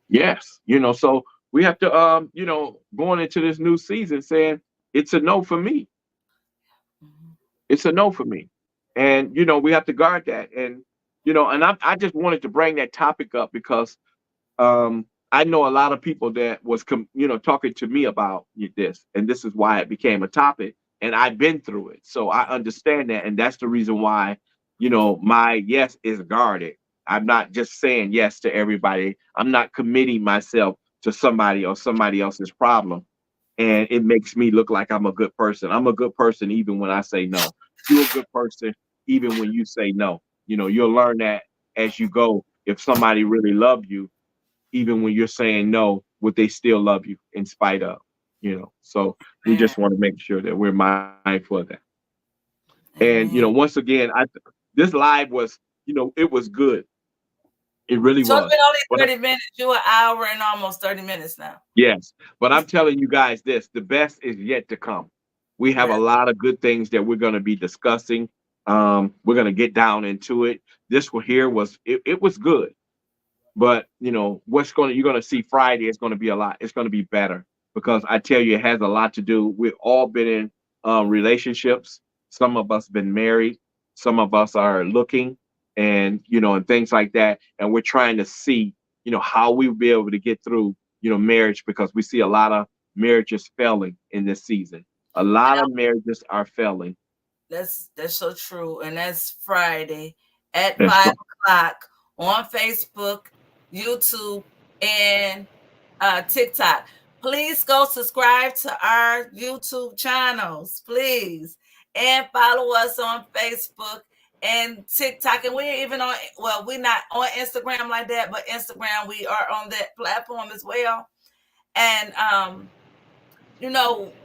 Yes. So we have to going into this new season saying it's a no for me. Mm-hmm. It's a no for me. And we have to guard that. And and I just wanted to bring that topic up because I know a lot of people that was talking to me about this, and this is why it became a topic. And I've been through it, so I understand that, and that's the reason why my yes is guarded. I'm not just saying yes to everybody. I'm not committing myself to somebody or somebody else's problem, and it makes me look like I'm a good person. I'm a good person even when I say no. You're a good person even when you say no. You'll learn that as you go. If somebody really loves you, even when you're saying no, would they still love you in spite of, So we Man. just want to make sure that we're mindful of that. And Amen. once again, this live was, it was good. It really So it's was. been only But 30 minutes. You're an hour and almost 30 minutes now. yes, but I'm telling you guys this: the best is yet to come. We have a That lot of good things that we're going to be discussing. We're going to get down into it. This one here it was good. But you're gonna see Friday is gonna be a lot. It's gonna be better because I tell you, it has a lot to do. We've all been in relationships. Some of us been married. Some of us are looking, and and things like that. And we're trying to see, how we will be able to get through, marriage because we see a lot of marriages failing in this season. A lot of marriages are failing. that's so true. And that's Friday at That's 5 o'clock on Facebook, YouTube, and TikTok. Please go subscribe to our YouTube channels, please, and follow us on Facebook and TikTok. And we're even on, well, we're not on Instagram like that, but Instagram, we are on that platform as well. And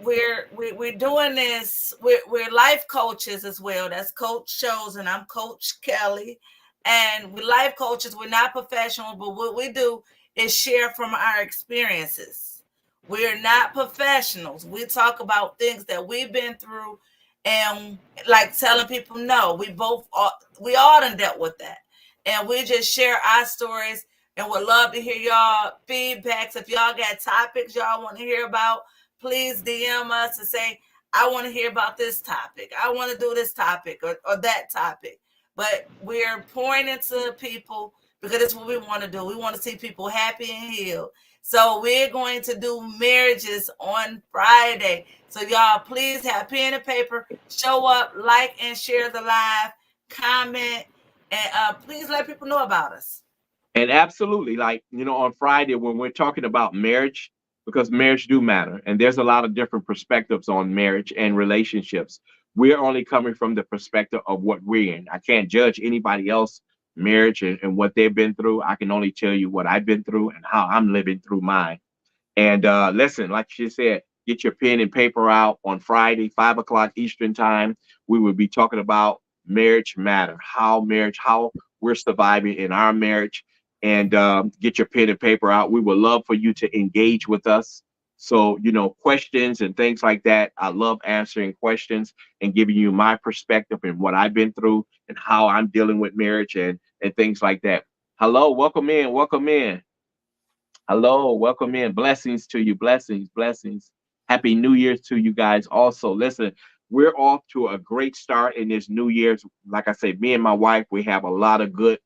we're doing this. We're life coaches as well. That's Coach Shows, and I'm Coach Kelly. And we're life coaches. We're not professional, but what we do is share from our experiences. We're not professionals. We talk about things that we've been through, and like telling people no. We all done dealt with that, and we just share our stories. And would love to hear y'all feedbacks. If y'all got topics y'all want to hear about, please DM us and say, I want to hear about this topic. I want to do this topic or that topic. But we're pouring into people because it's what we want to do. We want to see people happy and healed. So we're going to do marriages on Friday. So y'all please have pen and paper, show up, like and share the live, comment, and please let people know about us. And absolutely, like, on Friday when we're talking about marriage, because marriage do matter, and there's a lot of different perspectives on marriage and relationships. We're only coming from the perspective of what we're in. I can't judge anybody else marriage and what they've been through. I can only tell you what I've been through and how I'm living through mine. And listen, like she said, get your pen and paper out on Friday, 5 o'clock Eastern time. We will be talking about marriage matter, how we're surviving in our marriage. And get your pen and paper out. We would love for you to engage with us. So, questions and things like that. I love answering questions and giving you my perspective and what I've been through and how I'm dealing with marriage and things like that. Hello, welcome in, welcome in. Hello, welcome in. Blessings to you. Blessings, blessings. Happy New Year's to you guys. Also, listen, we're off to a great start in this New Year's. Like I said, me and my wife, we have a lot of good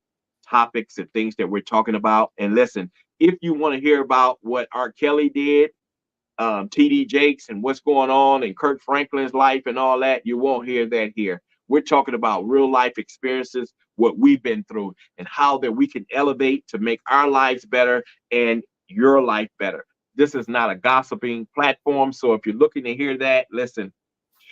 topics and things that we're talking about. And listen, if you want to hear about what R. Kelly did, TD Jakes and what's going on in Kirk Franklin's life and all that, you won't hear that here. We're talking about real life experiences, what we've been through, and how that we can elevate to make our lives better and your life better. This is not a gossiping platform. So if you're looking to hear that, listen,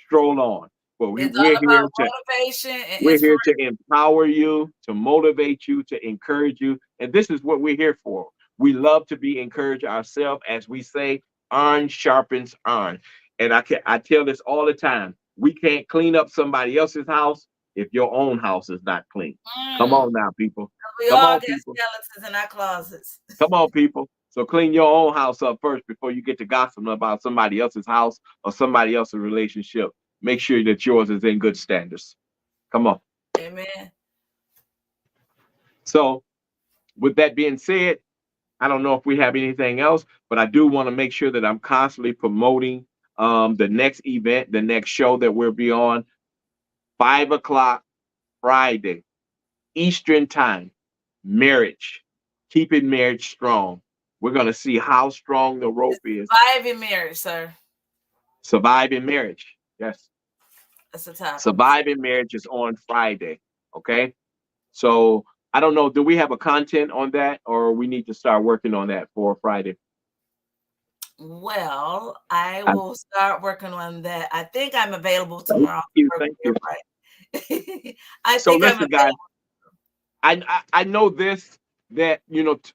stroll on. But It's we're all here about to motivation and we're here to inspiration. empower you, to motivate you, to encourage you. And this is what we're here for. We love to be encouraged ourselves. As we say, iron sharpens iron. And I tell this all the time. We can't clean up somebody else's house if your own house is not clean. Come Mm. on now, people. We Come all on, got people. skeletons in our closets. Come on, people. So clean your own house up first before you get to gossiping about somebody else's house or somebody else's relationship. Make sure that yours is in good standards. Come on. Amen. So with that being said, I don't know if we have anything else, but I do want to make sure that I'm constantly promoting the next event, the next show that we'll be on, 5 o'clock Friday, Eastern time, marriage, keeping marriage strong. We're going to see how strong the rope It's is. surviving marriage, sir. Surviving marriage. Yes. That's the topic. Surviving marriage is on Friday. Okay. So I don't know. Do we have a content on that or we need to start working on that for Friday? Well, I I, will start working on that. I think I'm available thank tomorrow. you. Thank you. Right. I So think I'm listen, guys, available. I know this that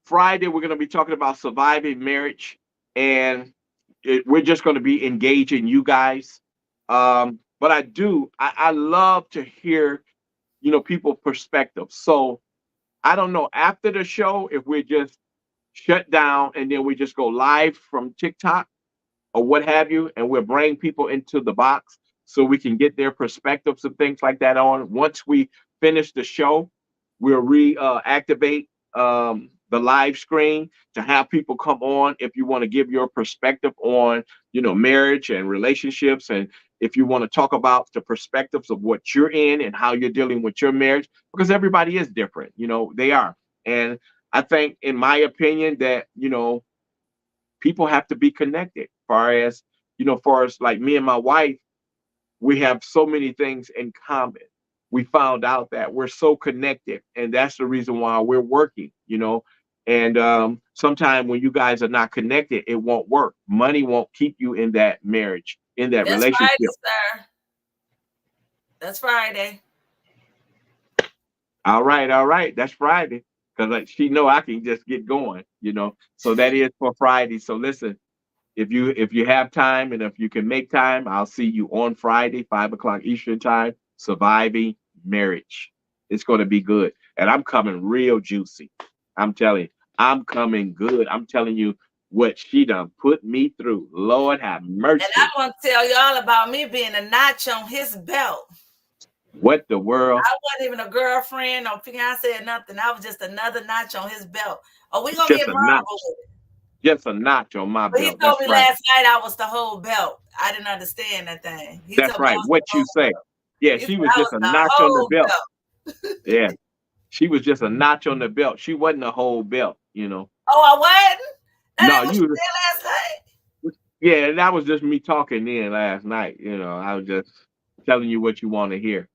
Friday we're going to be talking about surviving marriage, and we're just going to be engaging you guys. But I love to hear people's perspectives. So I don't know after the show if we're just shut down and then we just go live from TikTok or what have you, and we'll bring people into the box so we can get their perspectives and things like that on. Once we finish the show, we'll reactivate the live screen to have people come on if you want to give your perspective on, marriage and relationships, and if you want to talk about the perspectives of what you're in and how you're dealing with your marriage, because everybody is different, they are. And I think, in my opinion, that people have to be connected. Far as like me and my wife, we have so many things in common. We found out that we're so connected, and that's the reason why we're working. And sometimes when you guys are not connected, it won't work. Money won't keep you in that marriage, in that That's Friday, relationship. sir. That's Friday. All right, that's Friday. Because like she know I can just get going. So that is for Friday. So listen, if you have time and if you can make time, I'll see you on Friday, 5 o'clock Eastern time, surviving marriage. It's going to be good. And I'm coming real juicy. I'm telling you, I'm coming good. I'm telling you what she done put me through. Lord have And I mercy. want to tell y'all about me being a notch on his belt. What the world? I wasn't even a girlfriend or fiance or nothing. I was just another notch on his belt. Oh, we gonna Just get a vulnerable notch. with it. Just a notch on my But he belt. told That's me right. last night I was the whole belt. I didn't understand that thing. He That's told me I right. was the What you whole say. belt. Yeah, He she said was I just was a the notch on the whole belt. belt. Yeah. She was just a notch on the belt. She wasn't a whole belt. Oh, I wasn't? And No, that what you you. did last night? Yeah, that was just me talking then last night. I was just telling you what you want to hear.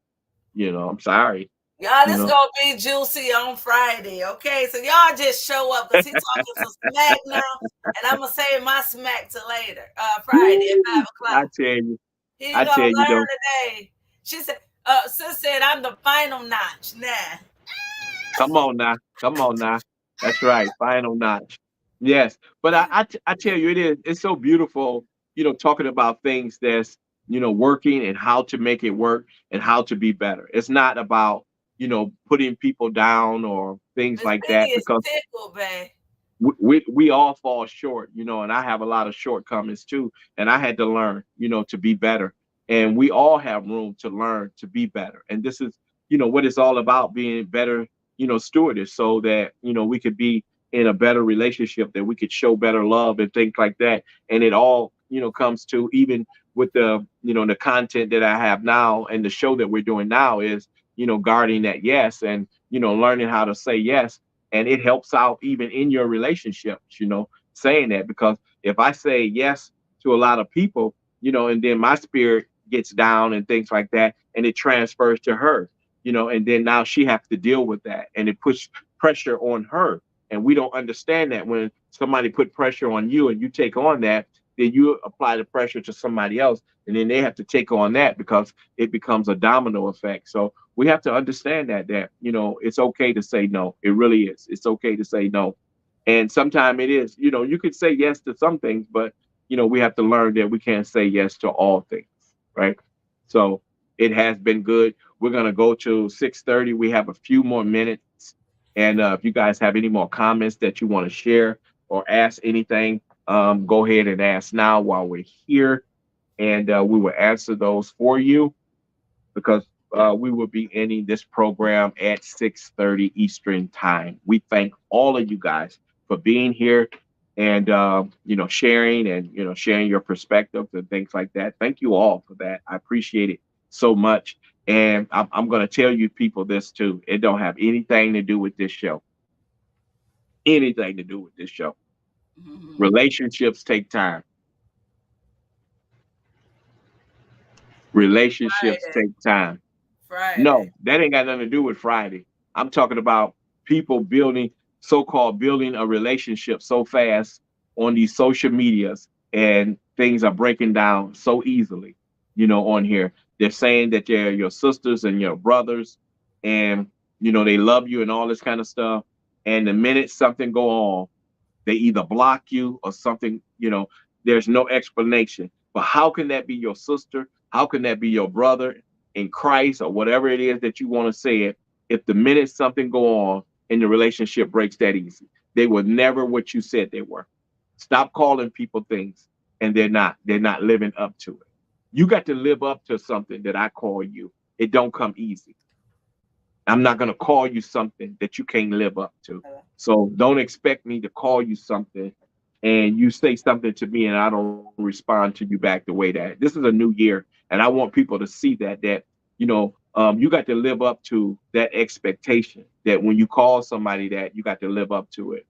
I'm sorry. Y'all, You this know. gonna be juicy on Friday, okay? So y'all just show up because he talking some smack now, and I'm gonna save my smack till later, Friday at Woo! 5 o'clock. I tell you, He I gonna tell you learn though. today. She said, sis said I'm the final notch. Nah. Come on now. Come on now. That's right. Final notch. Yes. But I tell you, it's so beautiful, talking about things that's, working and how to make it work and how to be better. It's not about, putting people down or things Miss like Penny that is because tickled, babe. we all fall short, and I have a lot of shortcomings too. And I had to learn, to be better. And we all have room to learn to be better. And this is, what it's all about being better, stewardess so that, we could be in a better relationship, that we could show better love and things like that. And it all, comes to even with the content that I have now and the show that we're doing now is, guarding that yes and, learning how to say yes, and it helps out even in your relationships, saying that because if I say yes to a lot of people, and then my spirit gets down and things like that, and it transfers to her, and then now she has to deal with that, and it puts pressure on her, and we don't understand that when somebody put pressure on you and you take on that, then you apply the pressure to somebody else, and then they have to take on that because it becomes a domino effect. So we have to understand that it's okay to say no. It really is. It's okay to say no. And sometimes it is, you could say yes to some things, but we have to learn that we can't say yes to all things, right? So it has been good. We're gonna go to 6:30. We have a few more minutes, and if you guys have any more comments that you want to share or ask anything, go ahead and ask now while we're here, and we will answer those for you because we will be ending this program at 6:30 Eastern time. We thank all of you guys for being here and sharing and sharing your perspectives and things like that. Thank you all for that. I appreciate it so much. And I'm going to tell you people this too. It don't have anything to do with this show. Anything to do with this show. Mhm. Relationships take time. Relationships Friday. take time. Friday. No, that ain't got nothing to do with Friday. I'm talking about people building, so-called building a relationship so fast on these social medias, and things are breaking down so easily, on here. They're saying that they're your sisters and your brothers, and they love you and all this kind of stuff. And the minute something go on, they either block you or something, there's no explanation. But how can that be your sister? How can that be your brother in Christ or whatever it is that you want to say it if the minute something go on and the relationship breaks that easy? They were never what you said they were. Stop calling people things and they're not living up to it. You got to live up to something that I call you. It don't come easy. I'm not going to call you something that you can't live up to. So don't expect me to call you something and you say something to me and I don't respond to you back the way that. This is a new year and I want people to see that you got to live up to that expectation that when you call somebody that you got to live up to it.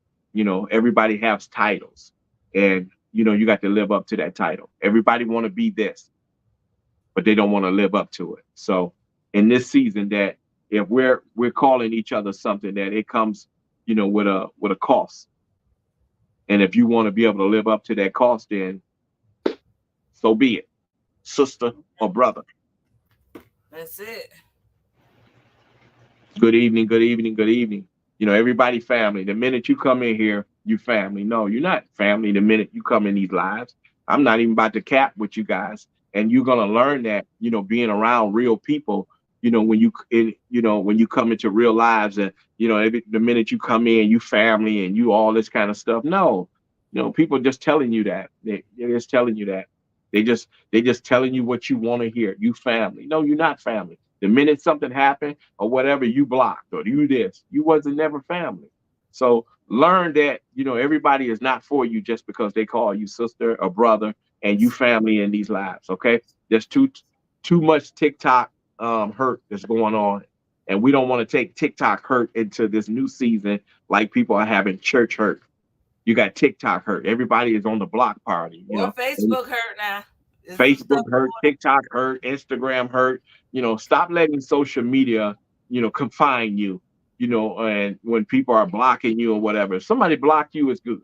Everybody has titles and you got to live up to that title. Everybody want to be this, but they don't want to live up to it. So in this season, that if we're calling each other something, that it comes, with a cost. And if you want to be able to live up to that cost, then so be it, sister or brother. That's it. Good evening, good evening, good evening. Everybody family. The minute you come in here, you family. No, you're not family the minute you come in these lives. I'm not even about to cap with you guys. And you're gonna learn that, being around real people, when you come into real lives and the minute you come in, you family and you all this kind of stuff. No, people just telling you that. They're just telling you that. They just telling you what you want to hear. You family. No, you're not family. The minute something happened or whatever, you blocked or you this. You wasn't never family. So learn that everybody is not for you just because they call you sister or brother and you family in these lives. Okay, there's too much TikTok hurt that's going on, and we don't want to take TikTok hurt into this new season like people are having church hurt. You got TikTok hurt. Everybody is on the block party. Or Facebook hurt now. It's some Facebook stuff hurt, going TikTok hurt, Instagram hurt. Stop letting social media, confine you. And when people are blocking you or whatever, if somebody block you, it's good.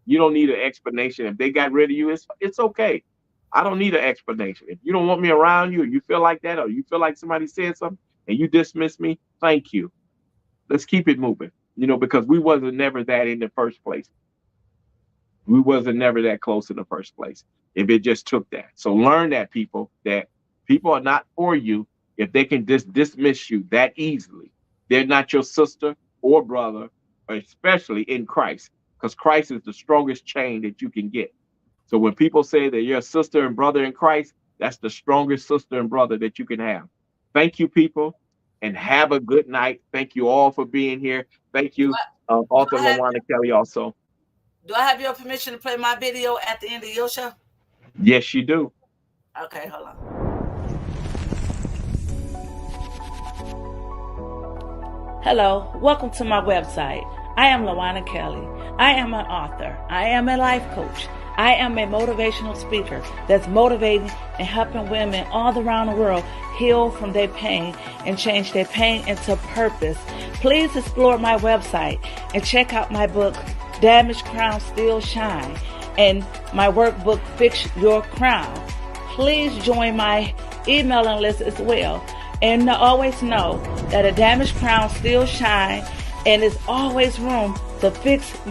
You don't need an explanation. If they got rid of you, it's okay. I don't need an explanation. If you don't want me around you, or you feel like that, or you feel like somebody said something and you dismiss me, thank you. Let's keep it moving. Because we wasn't never that in the first place. We wasn't never that close in the first place. If it just took that. So learn that people are not for you if they can just dismiss you that easily. They're not your sister or brother, especially in Christ, because Christ is the strongest chain that you can get. So when people say that you're a sister and brother in Christ, that's the strongest sister and brother that you can have. Thank you, people, and have a good night. Thank you all for being here. Thank you, author LaWanda Kelly also. Do I have your permission to play my video at the end of your show? Yes, you do. Okay, hold on. Hello, welcome to my website. I am LaWanda Kelly. I am an author. I am a life coach. I am a motivational speaker that's motivating and helping women all around the world heal from their pain and change their pain into purpose. Please explore my website and check out my book, Damaged Crown Still Shine, and my workbook, Fix Your Crown. Please join my emailing list as well. And always know that a damaged crown still shine, and there's always room to fix your